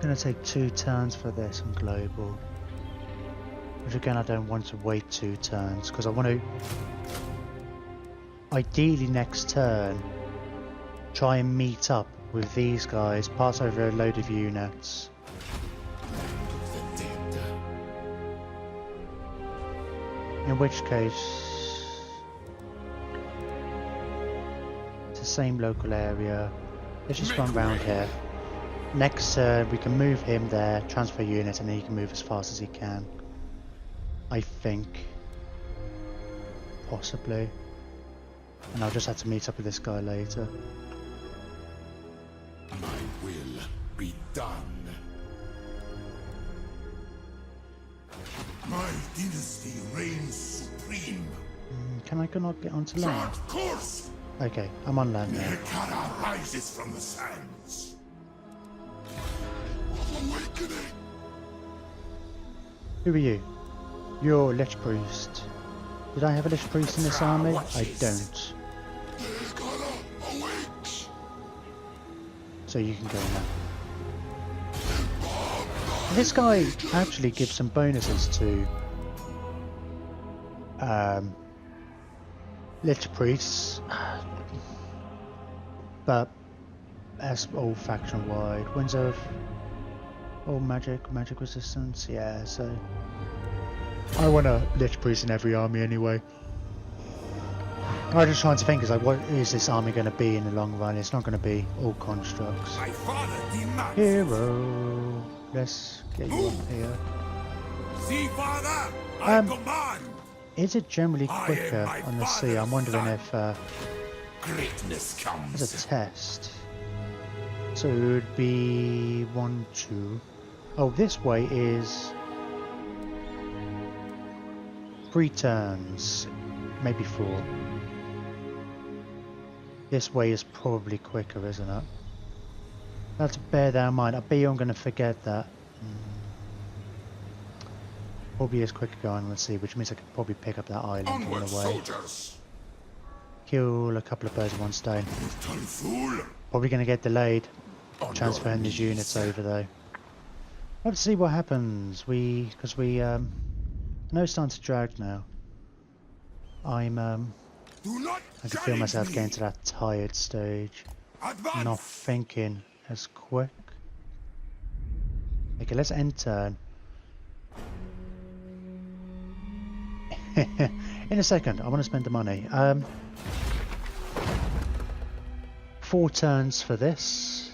Gonna take 2 turns for this on global. Which again, I don't want to wait 2 turns because I want to ideally next turn try and meet up with these guys, pass over a load of units. The dead. In which case, it's the same local area. Let's just run round here. Next turn, we can move him there, transfer units, and then he can move as fast as he can. I think. Possibly. And I'll just have to meet up with this guy later. My will be done. My dynasty reigns supreme. Can I not get onto land? Chart course! Okay, I'm on land now. Nekara rises from the sands. Awakening! Who are you? You're Lich Priest. Did I have a Lich Priest in this army? I don't. Nekara awakes! So you can go now. This guy actually gives some bonuses to Lich Priests, but that's all faction wide. Winds of all magic resistance, yeah, so I want a Lich Priest in every army anyway. I'm just trying to think, is like, what is this army going to be in the long run? It's not going to be all constructs. My father demands. Hero, let's get you up here. See, father, I command. Is it generally I am quicker my on the sea? I'm father's wondering son. if Greatness comes. as a test. So it would be 1, 2. Oh, this way is 3 turns, maybe 4. This way is probably quicker, isn't it? Let's bear that in mind. I bet you I'm going to forget that. Probably is quicker going on the sea, which means I could probably pick up that island on Onward, the way. soldiers. Kill a couple of birds with one stone. Turn fool. Probably going to get delayed. On Transferring your these knees. units over though. Let's see what happens. Because we I know it's starting to drag now. Do not I can feel challenge myself me. getting to that tired stage. Advance. Not thinking as quick. Okay, let's end turn. In a second, I want to spend the money. 4 turns for this.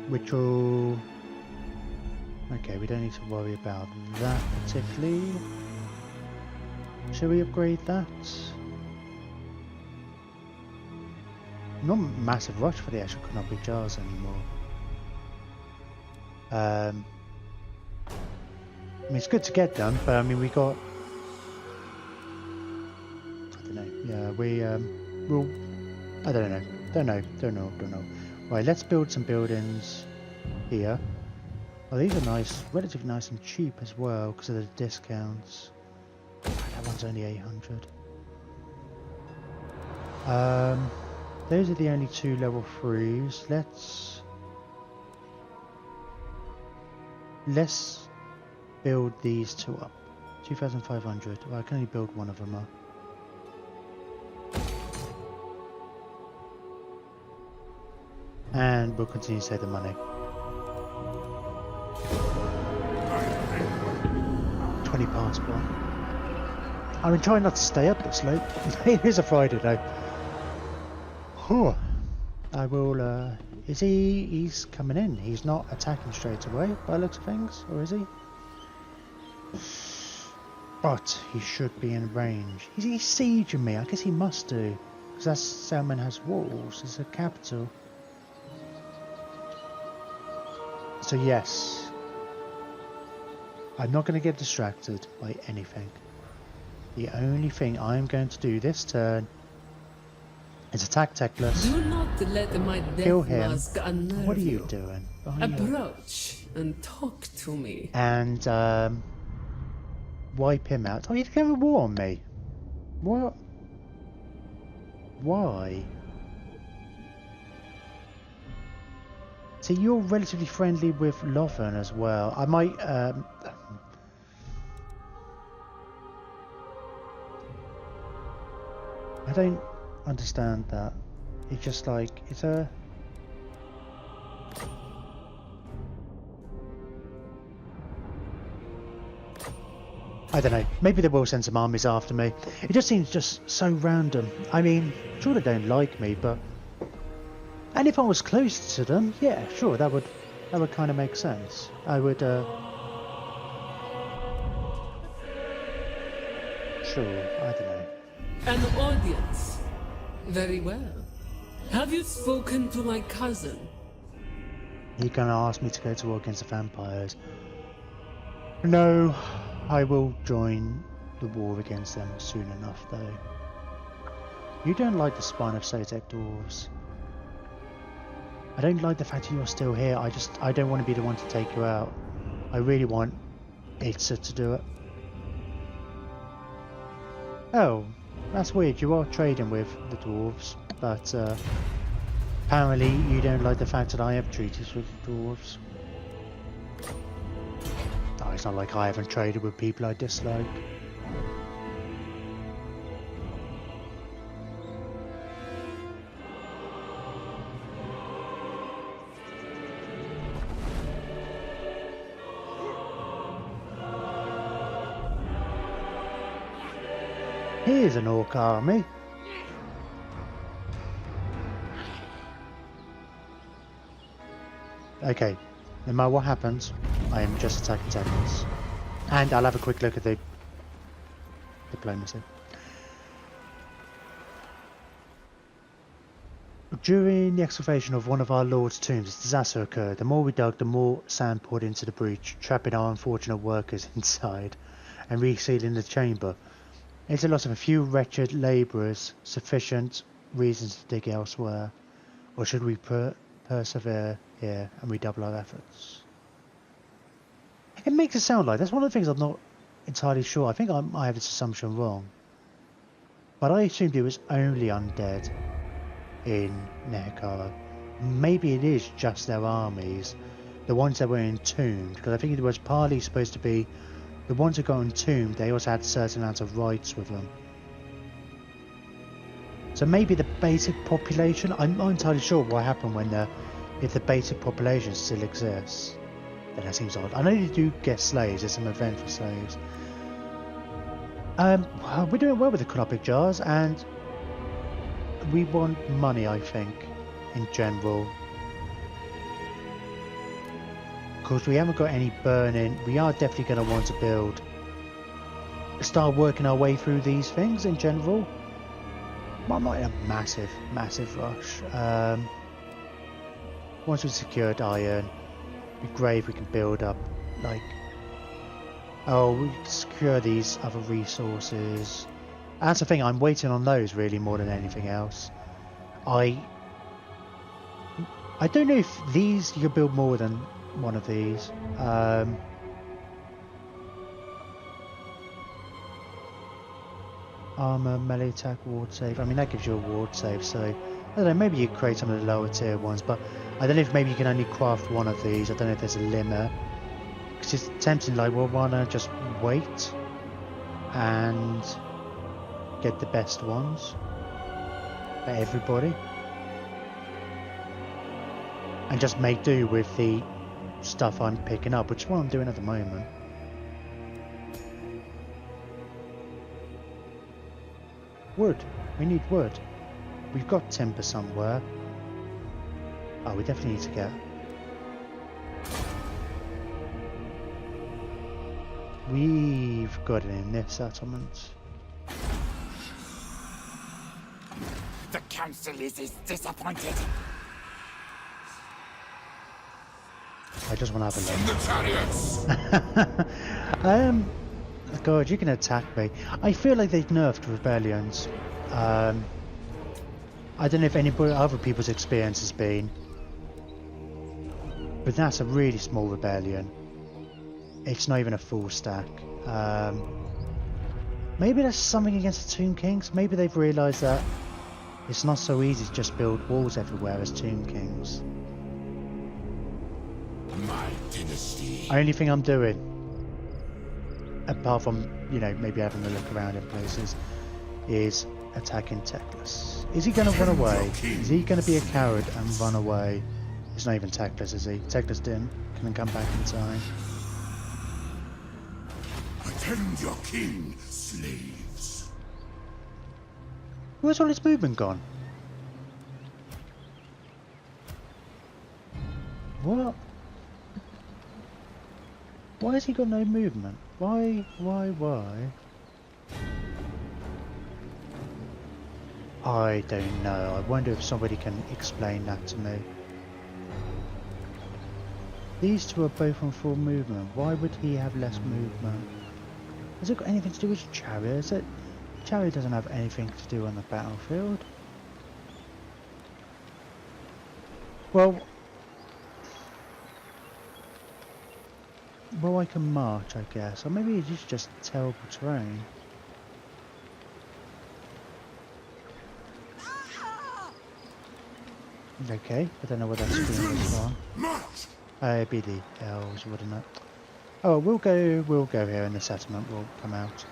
Which will... Okay, we don't need to worry about that particularly. Shall we upgrade that? Not massive rush for the actual canopy jars anymore. I mean, it's good to get them, but I mean, we got... I don't know. Yeah, we'll... I don't know. Right, let's build some buildings here. Oh, these are nice, relatively nice and cheap as well because of the discounts. That one's only 800. Those are the only 2 level 3s. Let's build these 2 up. 2,500. Well, I can only build one of them up. And we'll continue to save the money. 20 past 1. I've been trying not to stay up this late. It is a Friday though. Whew. I will, is he's coming in. He's not attacking straight away by the looks of things, or is he? But he should be in range. Is he sieging me? I guess he must do. Because that settlement has walls. It's a capital. So yes. I'm not going to get distracted by anything. The only thing I'm going to do this turn It's attack techless. Do not let my Kill death him. mask unnerve What are you doing? Behind you. Approach and talk to me. And wipe him out. Oh, you declare a war on me. What? Why? See, you're relatively friendly with Lothern as well. I might I don't understand that. It's just like, it's a... I don't know, maybe they will send some armies after me. It just seems just so random. I mean, sure they don't like me, but... And if I was close to them, yeah, sure, that would kind of make sense. I would, sure, I don't know. An audience. Very well. Have you spoken to my cousin? You're gonna ask me to go to war against the vampires. No, I will join the war against them soon enough, though. You don't like the spine of Sotek dwarves. I don't like the fact that you're still here. I don't want to be the one to take you out. I really want Itza to do it. Oh, that's weird. You are trading with the dwarves, but apparently you don't like the fact that I have treaties with the dwarves. Oh, it's not like I haven't traded with people I dislike. Here's an orc army. Okay, no matter what happens, I am just attacking seconds. And I'll have a quick look at the diplomacy. During the excavation of one of our lord's tombs, a disaster occurred. The more we dug, the more sand poured into the breach, trapping our unfortunate workers inside and resealing the chamber. It's a loss of a few wretched labourers, sufficient reasons to dig elsewhere. Or should we persevere here and redouble our efforts? It makes it sound like, that's one of the things I'm not entirely sure. I think I have this assumption wrong. But I assumed it was only undead in Nehekara. Maybe it is just their armies, the ones that were entombed, because I think it was partly supposed to be the ones who got entombed, they also had certain amounts of rights with them. So maybe the basic population, I'm not entirely sure what happened when if the basic population still exists. Then that seems odd. I know you do get slaves, there's some event for slaves. Well, we're doing well with the Knopic jars, and we want money, I think, in general. Because we haven't got any burning, we are definitely going to want to start working our way through these things in general. Well, not in a massive rush. Once we've secured iron, it'd be great if we can build up, like, we secure these other resources. That's the thing, I'm waiting on those really more than anything else. I don't know if these, you can build more than one of these. Armor, melee attack, ward save. I mean, that gives you a ward save, so I don't know, maybe you create some of the lower tier ones, but I don't know if maybe you can only craft one of these. I don't know if there's a limit. Because it's tempting, like, well, why not just wait and get the best ones for everybody? And just make do with the stuff I'm picking up, which is what I'm doing at the moment. Wood. We need wood. We've got timber somewhere. Oh, we definitely need to get... We've got it in this settlement. The council is disappointed. I just want to have The chariots! God, you can attack me. I feel like they've nerfed rebellions. I don't know if anybody, other people's experience has been, but that's a really small rebellion. It's not even a full stack. Maybe there's something against the Tomb Kings. Maybe they've realised that it's not so easy to just build walls everywhere as Tomb Kings. My dynasty. Only thing I'm doing, apart from, you know, maybe having a look around in places, is attacking Teclis. Is he going to run away? Is he going to be a coward and run away? It's not even Teclis, is he? Teclis didn't. Can come back in time. Attend your king, slaves. Where's all his movement gone? What? Why has he got no movement? Why? I don't know. I wonder if somebody can explain that to me. These two are both on full movement. Why would he have less movement? Has it got anything to do with Chariot? Is it? Chariot doesn't have anything to do on the battlefield. Well, I can march, I guess. Or maybe it's just terrible terrain. Okay, I don't know what that screen was from. It'd be the elves, wouldn't it? Oh, we'll go here in the settlement. We'll come out.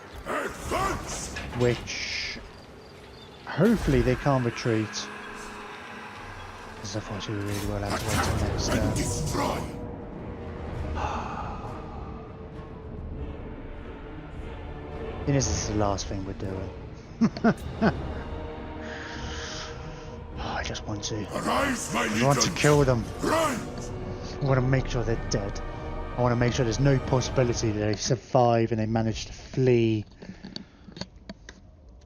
Which, hopefully they can't retreat. Because otherwise we really will have to wait till next Destroy. This is the last thing we're doing. I just want to. Arise, my I want to kill them. Run. I want to make sure they're dead. I want to make sure there's no possibility that they survive and they manage to flee.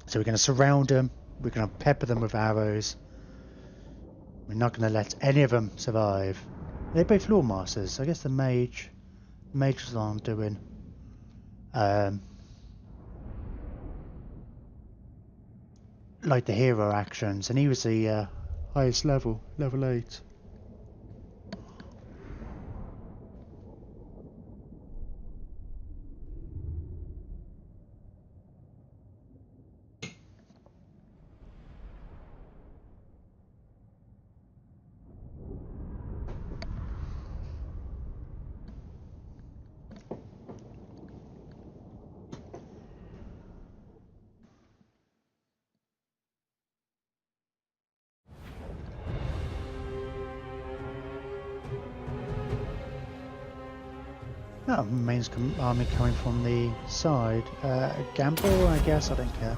So we're going to surround them. We're going to pepper them with arrows. We're not going to let any of them survive. They're both law masters. I guess the mage is what I'm doing. Like the hero actions, and he was the highest level 8. Oh, main army coming from the side. Gamble, I guess. I don't care.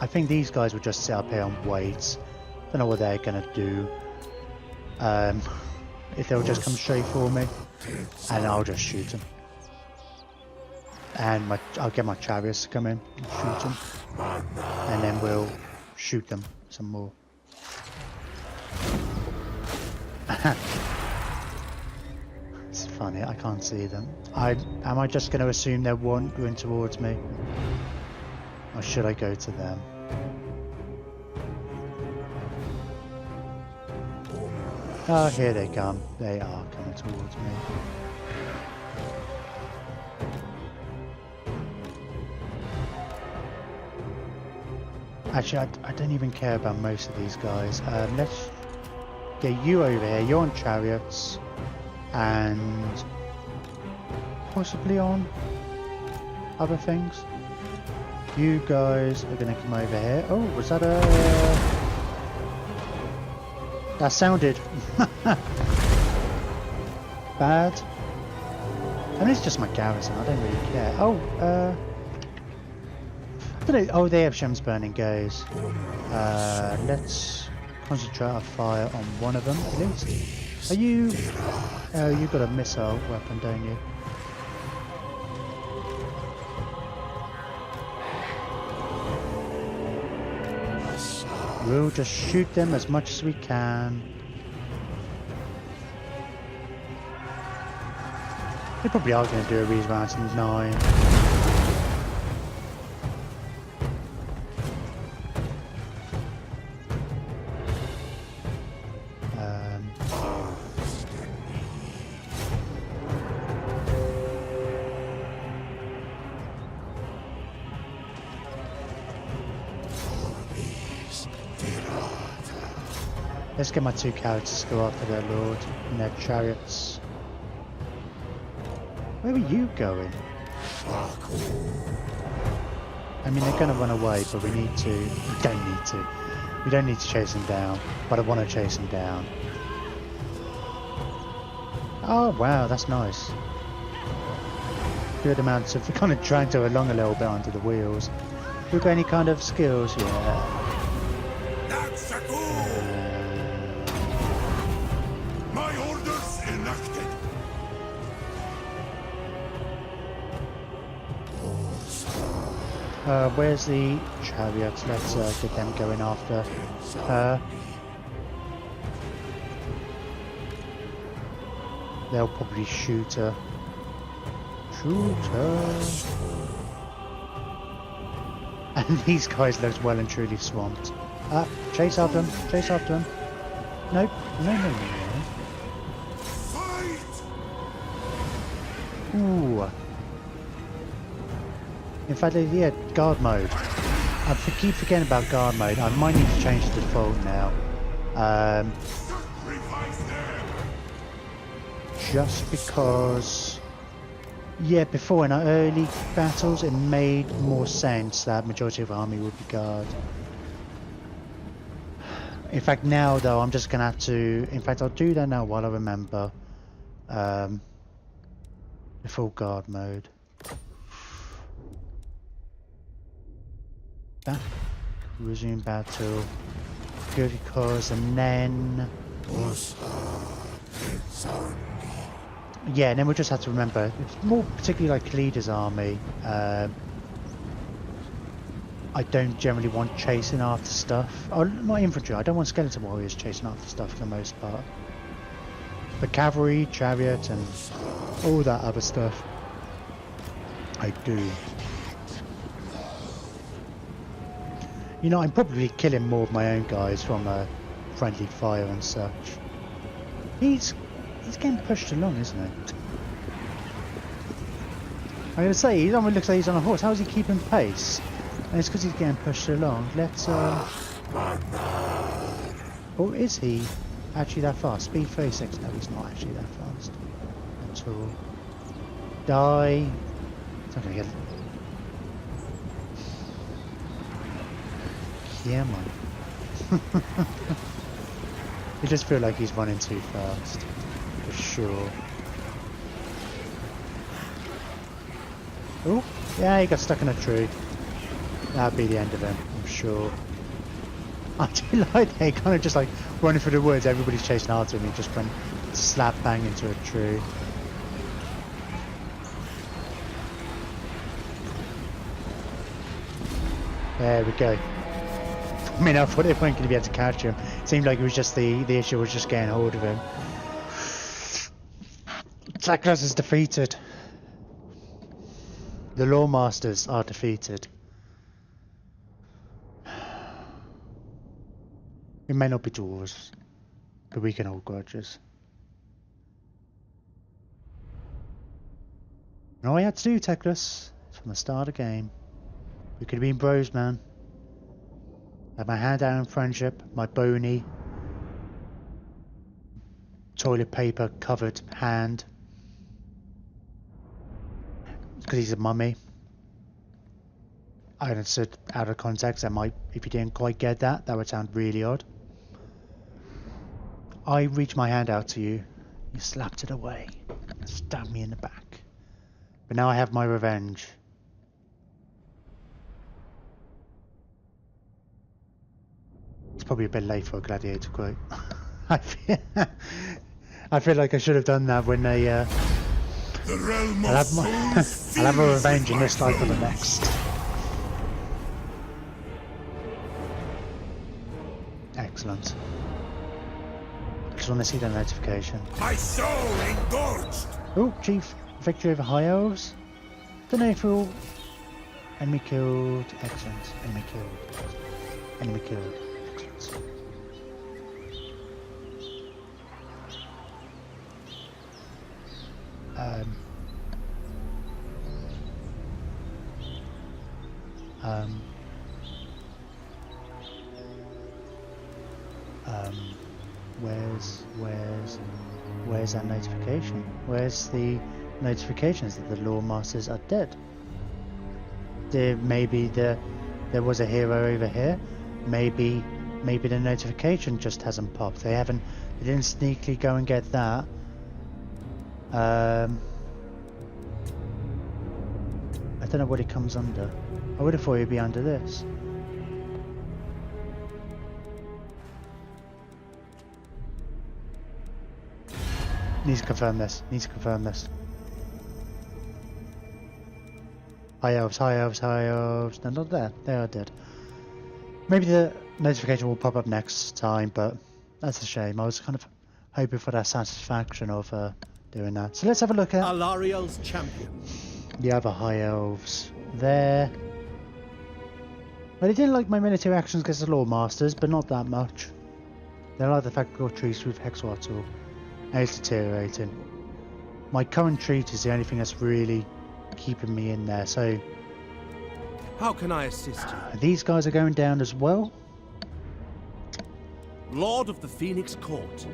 I think these guys will just sit up here and wait. Don't know what they're gonna do. If they'll just come straight for me, and I'll just shoot them. And I'll get my chariots to come in and shoot them, and then we'll shoot them some more. It's funny, I can't see them. Am I just going to assume they're wandering towards me? Or should I go to them? Oh, here they come. They are coming towards me. Actually, I don't even care about most of these guys. Let's get you over here. You're on chariots. And possibly on other things. You guys are going to come over here. Oh, was that a... That sounded bad. And it's just my garrison, I don't really care. Oh, I don't know. Oh, they have Shem's Burning Gaze. Let's concentrate our fire on one of them at least. Are you... Oh, you've got a missile weapon, don't you? We'll just shoot them as much as we can. They probably are going to do a reround in 9. Let's get my 2 characters to go after their lord in their chariots. Where are you going? I mean, they're going to run away, but we need to... We don't need to. We don't need to chase them down, but I want to chase them down. Oh, wow, that's nice. Good amounts of... We kind of dragged her along a little bit under the wheels. We've got any kind of skills? Yeah. My orders enacted. Where's the chariots? Let's get them going after her. They'll probably shoot her. Shoot her. And these guys look well and truly swamped. Chase after them. Chase after them. Nope. No, no, no, no. Fight! Ooh. In fact, yeah, guard mode. I keep forgetting about guard mode. I might need to change the default now. Just because... Yeah, before in our early battles, it made more sense that majority of our army would be guard. In fact, now though, I'm just gonna have to. In fact, I'll do that now while I remember. The full guard mode. Back, resume battle. Good cause, and then. Yeah, and then we'll just have to remember, it's more particularly like Khalida's army. I don't generally want chasing after stuff. Oh, not infantry, I don't want skeleton warriors chasing after stuff for the most part. But cavalry, chariot, and all that other stuff, I do. You know, I'm probably killing more of my own guys from friendly fire and such. He's getting pushed along, isn't he? I'm going to say, he almost looks like he's on a horse. How is he keeping pace? And it's because he's getting pushed along. Let's, or is he actually that fast? Speed 36? No, he's not actually that fast at all. Die. It's not going to get... Yeah, man. I just feel like he's running too fast. For sure. Oh, yeah, he got stuck in a tree. That'll be the end of him, I'm sure. I do like they kind of just like running through the woods, everybody's chasing after him, he just went slap bang into a tree. There we go. I mean, I thought they weren't going to be able to catch him. It seemed like it was just the issue was just getting hold of him. Tacklers is defeated. The Lawmasters are defeated. It may not be dwarves, but we can hold grudges. And all I had to do, Teclis, from the start of the game, we could have been bros, man. I had my hand out in friendship, my bony, toilet paper covered hand. Because he's a mummy. I understood out of context, that might, if you didn't quite get that, that would sound really odd. I reached my hand out to you, you slapped it away, and stabbed me in the back. But now I have my revenge. It's probably a bit late for a gladiator quote. I feel like I should have done that when they The realm I'll of have a revenge in this life or the next. Excellent. Just want to see the notification. My soul engorged. Oh, Chief, victory over High Elves. Don't know if we'll... Enemy killed. Excellent. Enemy killed. Enemy killed. Excellent. Where's that notification? Where's the notifications that the Lore Masters are dead? Maybe there was a hero over here. Maybe the notification just hasn't popped. They didn't sneakily go and get that. I don't know what it comes under. I would have thought it'd be under this. Need to confirm this. High elves. No, not there. They are dead. Maybe the notification will pop up next time, but that's a shame. I was kind of hoping for that satisfaction of doing that. So let's have a look at Alariel's champion. the other high elves there. Well, they didn't like my military actions against the Lore Masters, but not that much. They like the fact I got treaties with Hexwattle, and it's deteriorating. My current treaty is the only thing that's really keeping me in there, so How can I assist you? these guys are going down as well. Lord of the Phoenix Court.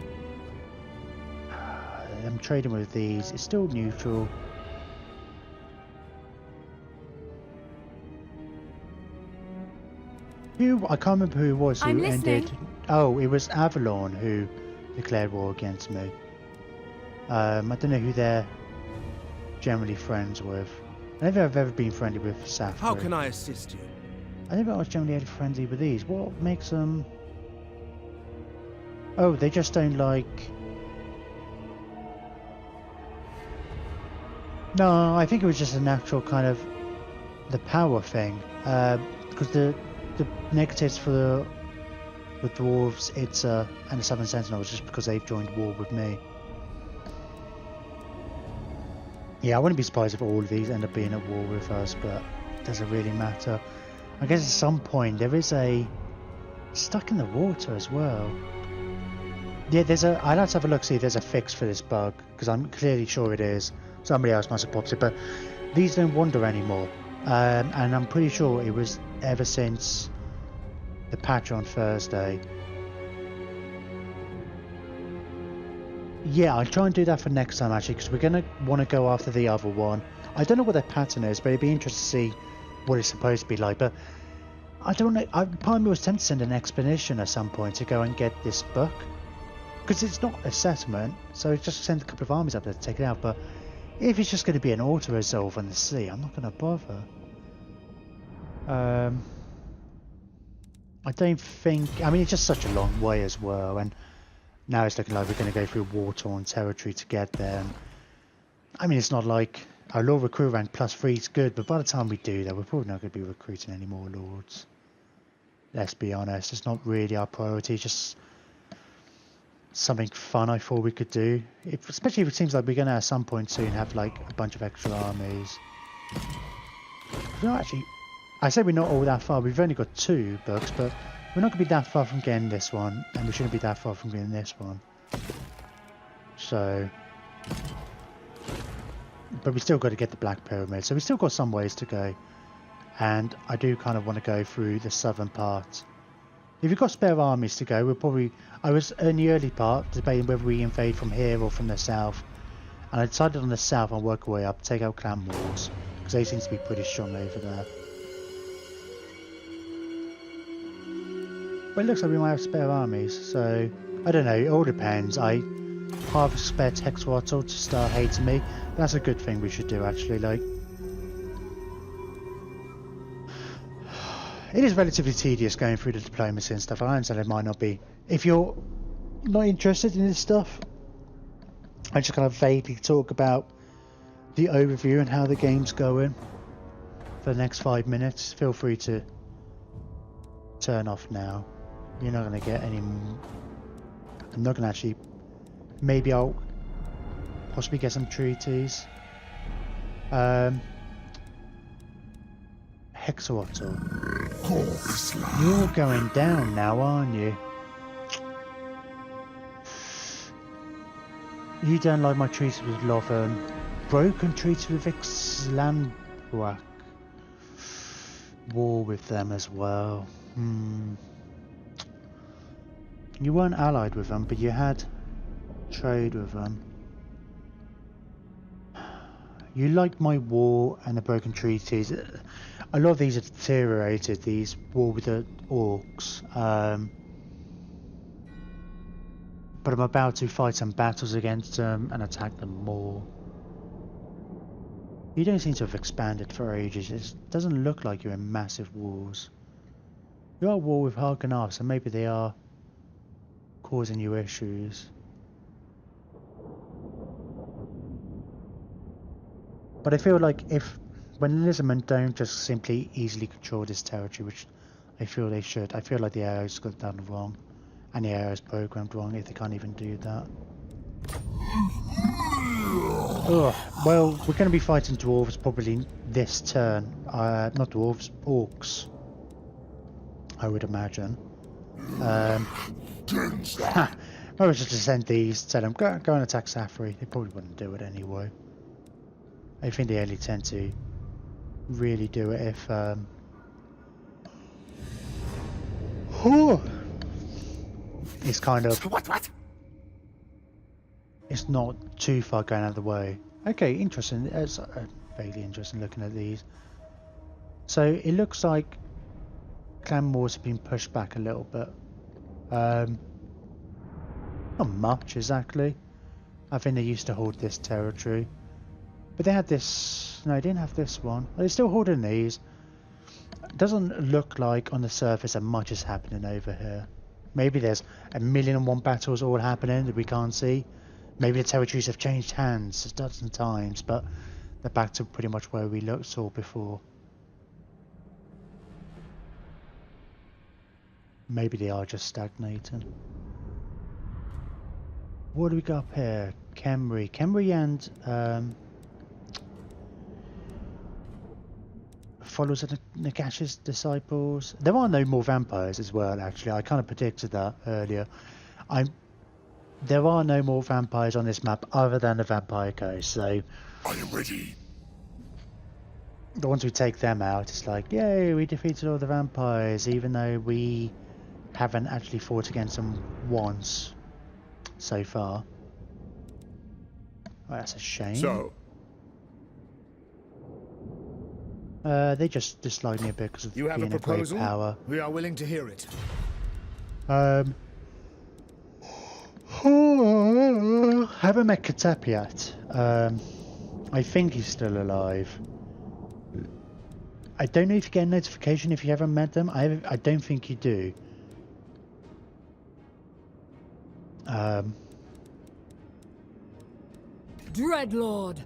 I'm trading with these. It's still neutral. I can't remember who it was who I'm ended. listening. Oh, it was Avalon who declared war against me. I don't know who they're generally friends with. I don't think I've ever been friendly with Safra. How can I assist you? I don't think I was generally ever friendly with these. What makes them... Oh, they just don't like... No, I think it was just a natural kind of... the power thing. Because the negatives for the dwarves, it's and the Southern Sentinels, just because they've joined war with me. Yeah, I wouldn't be surprised if all of these end up being at war with us, but it doesn't really matter. I guess at some point there is a stuck in the water as well. Yeah, I'd have to have a look, see if there's a fix for this bug, because I'm clearly sure it is. Somebody else must have popped it, but these don't wander anymore. And I'm pretty sure it was ever since the patch on Thursday. Yeah, I'll try and do that for next time actually, because we're going to want to go after the other one. I don't know what their pattern is, but it'd be interesting to see what it's supposed to be like. But I don't know, part of me was tempted to send an expedition at some point to go and get this book. Because it's not a settlement, so just send a couple of armies up there to take it out. But if it's just going to be an auto-resolve on the sea, I'm not going to bother. I don't think... I mean, it's just such a long way as well, and now it's looking like we're going to go through war-torn territory to get there. And, I mean, it's not like our Lord Recruit rank +3 is good, but by the time we do that, we're probably not going to be recruiting any more Lords. Let's be honest, it's not really our priority, it's just something fun I thought we could do. Especially if it seems like we're going to at some point soon have like a bunch of extra armies. No, actually, I say we're not all that far. We've only got 2 books, but we're not going to be that far from getting this one, and we shouldn't be that far from getting this one. So, but we still got to get the Black Pyramid, so we still got some ways to go. And I do kind of want to go through the southern part. If we've got spare armies to go, we'll probably... I was in the early part debating whether we invade from here or from the south, and I decided on the south and work our way up, take out Clan Wars, because they seem to be pretty strong over there. But it looks like we might have spare armies, so I don't know, it all depends. I half expect Hexwattle to start hating me. That's a good thing we should do actually, like. It is relatively tedious going through the diplomacy and stuff. I understand it might not be. If you're not interested in this stuff, I just kind of vaguely talk about the overview and how the game's going for the next 5 minutes. Feel free to turn off now. You're not going to get any... I'm not going to actually... Maybe I'll possibly get some treaties. Hexawattle. You're going down now, aren't you? You don't like my treaty with Lothern. Broken treaty with Ixlanbuak. War with them as well. You weren't allied with them, but you had trade with them. You like my war and the broken treaties. A lot of these are deteriorated, these war with the orcs. But I'm about to fight some battles against them and attack them more. You don't seem to have expanded for ages. It doesn't look like you're in massive wars. You're at war with Haganah, so maybe they are causing you issues. But I feel like when Lizardmen don't just simply easily control this territory, which I feel they should, I feel like the AI's got done wrong. And the AI's programmed wrong if they can't even do that. Ugh, well, we're going to be fighting dwarves probably this turn. Not dwarves, orcs. I would imagine. I was just to send these, tell them, go and attack Safri. They probably wouldn't do it anyway. I think they only tend to really do it if... it's kind of... What? It's not too far going out of the way. Okay, interesting. It's vaguely interesting looking at these. So it looks like Clan Wars have been pushed back a little bit. Not much exactly. I think they used to hold this territory. But they had this... No, they didn't have this one. They're still holding these. It doesn't look like on the surface that much is happening over here. Maybe there's 1,000,001 battles all happening that we can't see. Maybe the territories have changed hands a dozen times, but they're back to pretty much where we saw before. Maybe they are just stagnating. What do we got up here? Khemri. Khemri and followers of Nagash's disciples. There are no more vampires as well, actually. I kind of predicted that earlier. There are no more vampires on this map other than the Vampire Coast, so... I am ready. Once we take them out, it's like, yay, we defeated all the vampires, even though we haven't actually fought against them once so far. Oh, that's a shame. So, they just dislike me a bit because of You have a being a great proposal? power. We are willing to hear it. Haven't met Katep yet. I think he's still alive. I don't know if you get a notification if you haven't met them. I don't think you do. Dreadlord.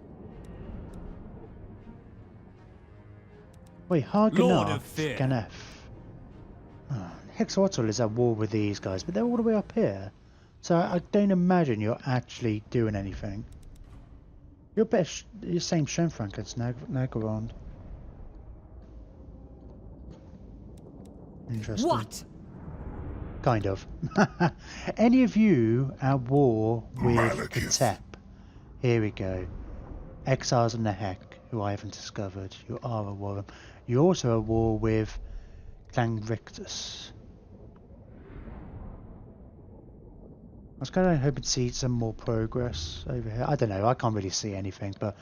Wait, Lord Haganah, of Fear. Ganef. Oh, Hexawatl is at war with these guys, but they're all the way up here. So I don't imagine you're actually doing anything. You're better, you're same strength rank as Nagaron. Interesting. What? Kind of. Any of you at war with Malekith. Katep? Here we go. Exiles in the Heck, who I haven't discovered. You are at war with them. You're also at war with Clan Rictus. I was kind of hoping to see some more progress over here. I don't know, I can't really see anything, but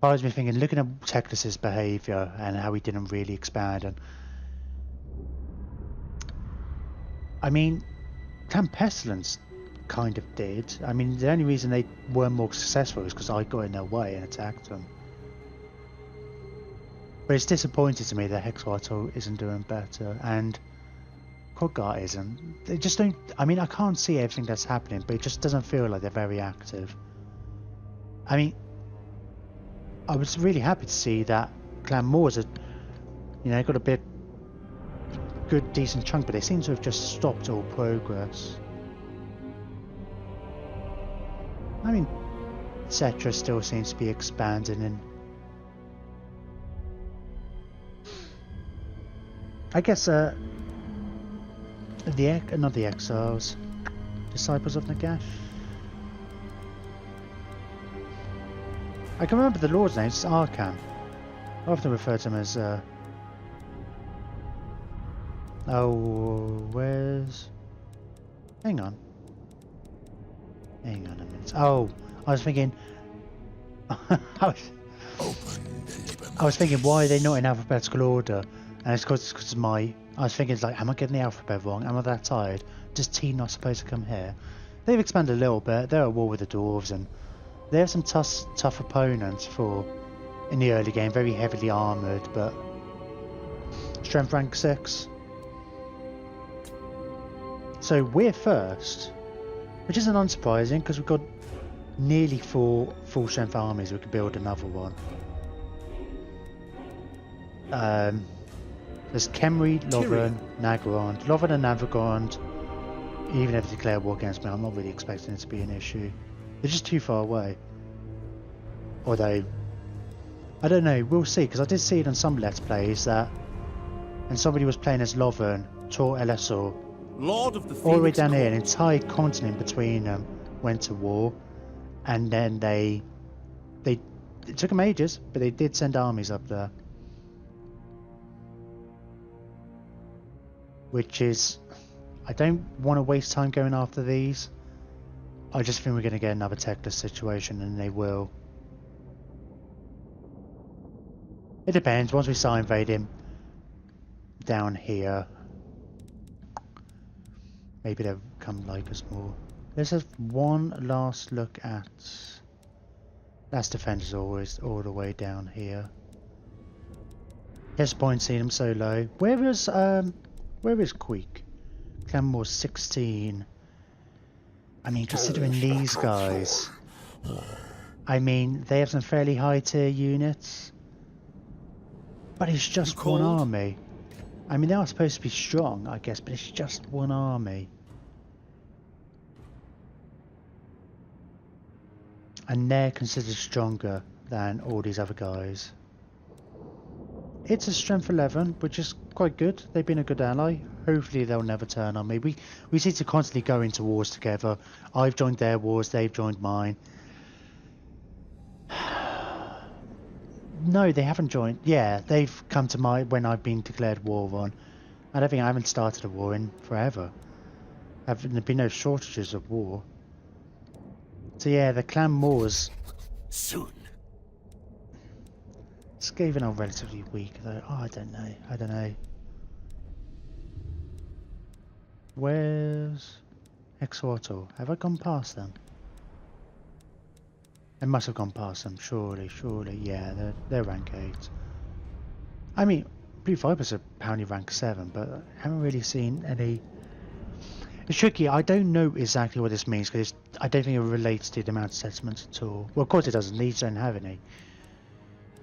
I was thinking, looking at Teclis's behaviour and how he didn't really expand, and I mean, Clan Pestilence kind of did. I mean, the only reason they weren't more successful is because I got in their way and attacked them. But it's disappointing to me that Hexawatl isn't doing better, and Kodgar isn't. They just don't... I mean, I can't see everything that's happening, but it just doesn't feel like they're very active. I mean, I was really happy to see that Clan Moors had, you know, got a bit good, decent chunk, but they seem to have just stopped all progress. I mean, Cetra still seems to be expanding, and I guess not the exiles, disciples of Nagash. I can remember the Lord's name. It's Arkan. I often refer to him as oh, where's Hang on. Hang on a minute. Oh, I was thinking... I was thinking, why are they not in alphabetical order? And it's because I was thinking, it's like, am I getting the alphabet wrong? Am I that tired? Does T not supposed to come here? They've expanded a little bit. They're at war with the dwarves, and they have some tough opponents in the early game. Very heavily armoured, but strength rank 6. So we're first, which isn't unsurprising because we've got nearly 4 full strength armies. We could build another one. There's Khemri, Lothern, Nagrand. Lothern and Nagrand, even if they declare war against me, I'm not really expecting it to be an issue. They're just too far away. Although, I don't know, we'll see, because I did see it on some Let's Plays that, and somebody was playing as Lothern, Tor Elessor, Lord of the all the way Phoenix down here, an Court. entire continent between them went to war, and then it took them ages, but they did send armies up there. Which is, I don't want to waste time going after these. I just think we're going to get another techless situation, and they will. It depends. Once we start invading down here, maybe they'll come like us more. Let's have one last look at. That's defenders always all the way down here. Disappointing seeing them so low. Where is Queek? Clanmore 16. I mean, considering these guys, I mean, they have some fairly high tier units, but it's just one army. I mean, they are supposed to be strong, I guess, but it's just one army. And they're considered stronger than all these other guys. It's a strength 11, which is quite good. They've been a good ally. Hopefully they'll never turn on me. We seem to constantly go into wars together. I've joined their wars, they've joined mine. No, they haven't joined. Yeah, they've come to when I've been declared war on. I don't think I haven't started a war in forever. There've been no shortages of war. So yeah, the clan Moors Soon. Skaven are relatively weak though. Oh, I don't know. Where's Exorto? Have I gone past them? I must have gone past them, surely. Yeah, they're rank 8. I mean, Blue Vipers are apparently rank 7, but I haven't really seen any. It's tricky. I don't know exactly what this means because I don't think it relates to the amount of settlements at all. Well, of course it doesn't. These don't have any.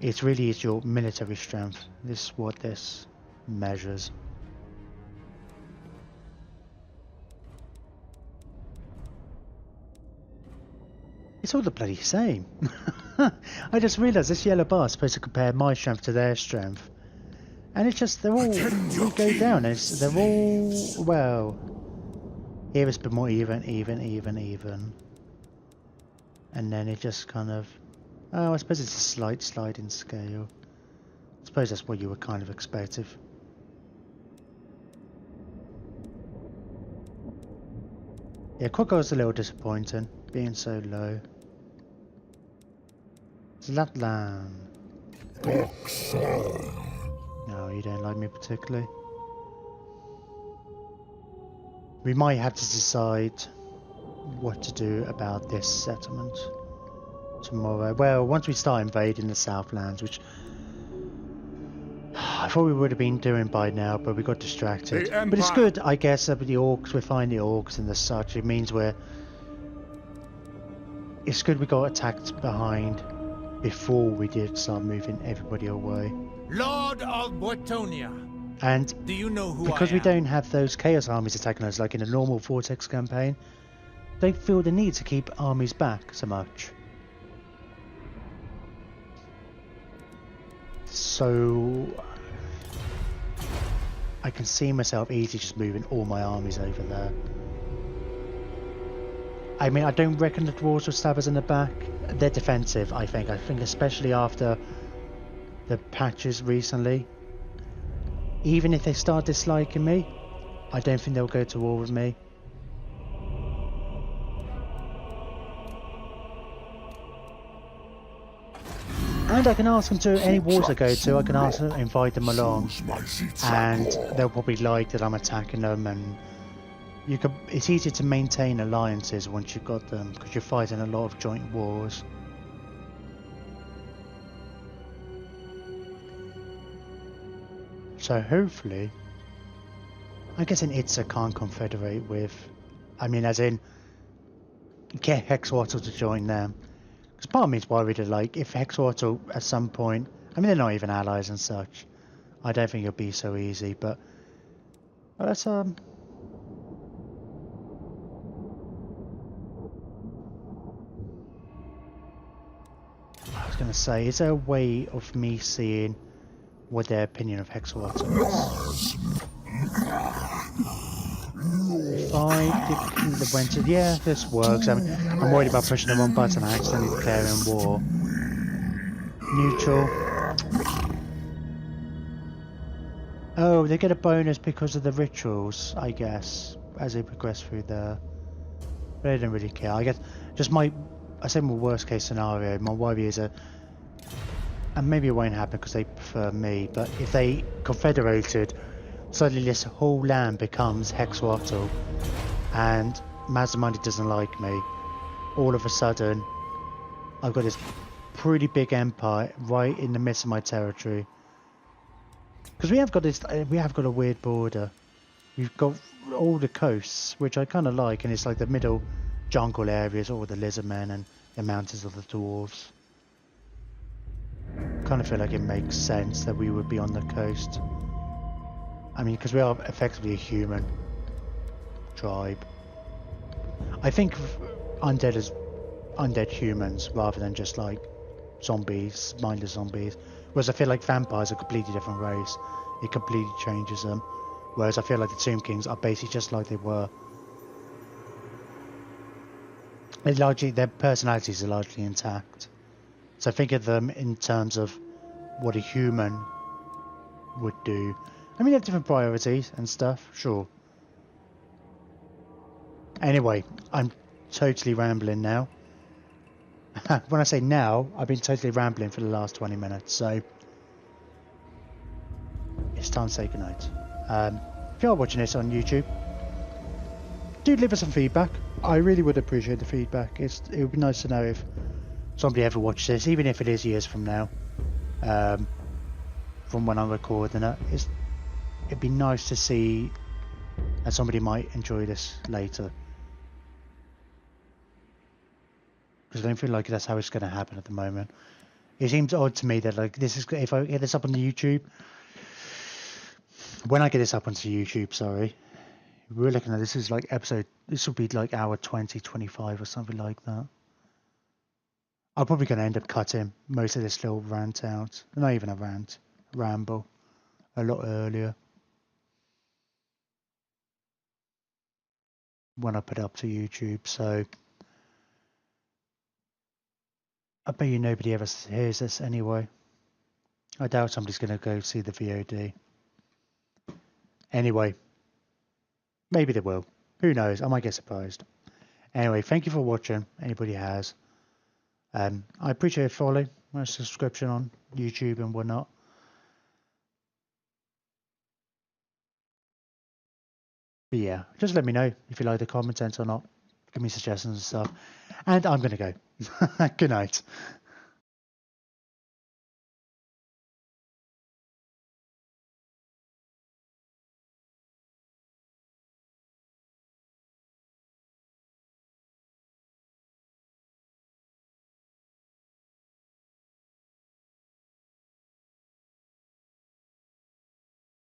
It really is your military strength. This is what this measures. It's all the bloody same. I just realised this yellow bar is supposed to compare my strength to their strength. And it's just, they're all, we go down and they're all, well, here it's a bit more even. And then it just kind of, oh, I suppose it's a slight sliding scale. I suppose that's what you were kind of expecting. Yeah, Quaco's a little disappointing, being so low. Zlatlan. No, you don't like me particularly. We might have to decide what to do about this settlement tomorrow. Well, once we start invading the Southlands, which I thought we would have been doing by now, but we got distracted. But it's good, I guess, that with the orcs, we're finding the orcs and the such. It means it's good we got attacked behind before we did start moving everybody away. Lord of Bortonia. And Do you know who because I we am? don't have those chaos armies attacking us like in a normal Vortex campaign, don't feel the need to keep armies back so much. So I can see myself easily just moving all my armies over there. I mean, I don't reckon the dwarves will stab us in the back. They're defensive, I think. I think especially after the patches recently. Even if they start disliking me, I don't think they'll go to war with me. And I can ask them to any wars I go to. I can ask them, invite them along, and they'll probably like that I'm attacking them. And you could. It's easier to maintain alliances once you've got them because you're fighting a lot of joint wars. So hopefully, I guess in Itza can't confederate with. I mean, as in, get Hexwater to join them. Because part of me is worried that, like, if Hexwater at some point, I mean, they're not even allies and such. I don't think it'll be so easy, but let's I was gonna say, is there a way of me seeing what their opinion of Hexwater is? If I did the winter, yeah, this works. I'm worried about pushing the wrong button and accidentally declaring war. Neutral. Oh, they get a bonus because of the rituals, I guess, as they progress through the. But I don't really care. I guess just I say my worst case scenario. My worry is and maybe it won't happen because they prefer me. But if they confederated, suddenly this whole land becomes Hexwater, and Mazamandi doesn't like me. All of a sudden, I've got this pretty big empire right in the midst of my territory. Because we have got a weird border. We've got all the coasts, which I kind of like, and it's like the middle jungle areas, all the lizardmen and the mountains of the dwarves. Kind of feel like it makes sense that we would be on the coast. I mean, because we are effectively a human tribe. I think undead as undead humans rather than just like zombies, mindless zombies. Whereas I feel like vampires are a completely different race. It completely changes them. Whereas I feel like the Tomb Kings are basically just like they were. Their personalities are largely intact. So think of them in terms of what a human would do. I mean, they have different priorities and stuff, sure. Anyway, I'm totally rambling now. When I say now, I've been totally rambling for the last 20 minutes, so it's time to say goodnight. If you are watching this on YouTube, do leave us some feedback. I really would appreciate the feedback. It would be nice to know if somebody ever watched this, even if it is years from now, from when I'm recording it. It'd be nice to see that somebody might enjoy this later. Because I don't feel like that's how it's going to happen at the moment. It seems odd to me that like this is, if I get this up on the YouTube, when I get this up onto YouTube, sorry, we're looking at this is like this will be like hour 20, 25 or something like that. I'm probably going to end up cutting most of this little rant out. Not even a rant, ramble, a lot earlier. When I put it up to YouTube, so I bet you nobody ever hears this anyway. I doubt somebody's going to go see the VOD. Anyway, maybe they will. Who knows? I might get surprised. Anyway, thank you for watching. Anybody has. I appreciate a follow, a subscription on YouTube and whatnot. But yeah, just let me know if you like the content or not. Give me suggestions and stuff. And I'm going to go. Good night.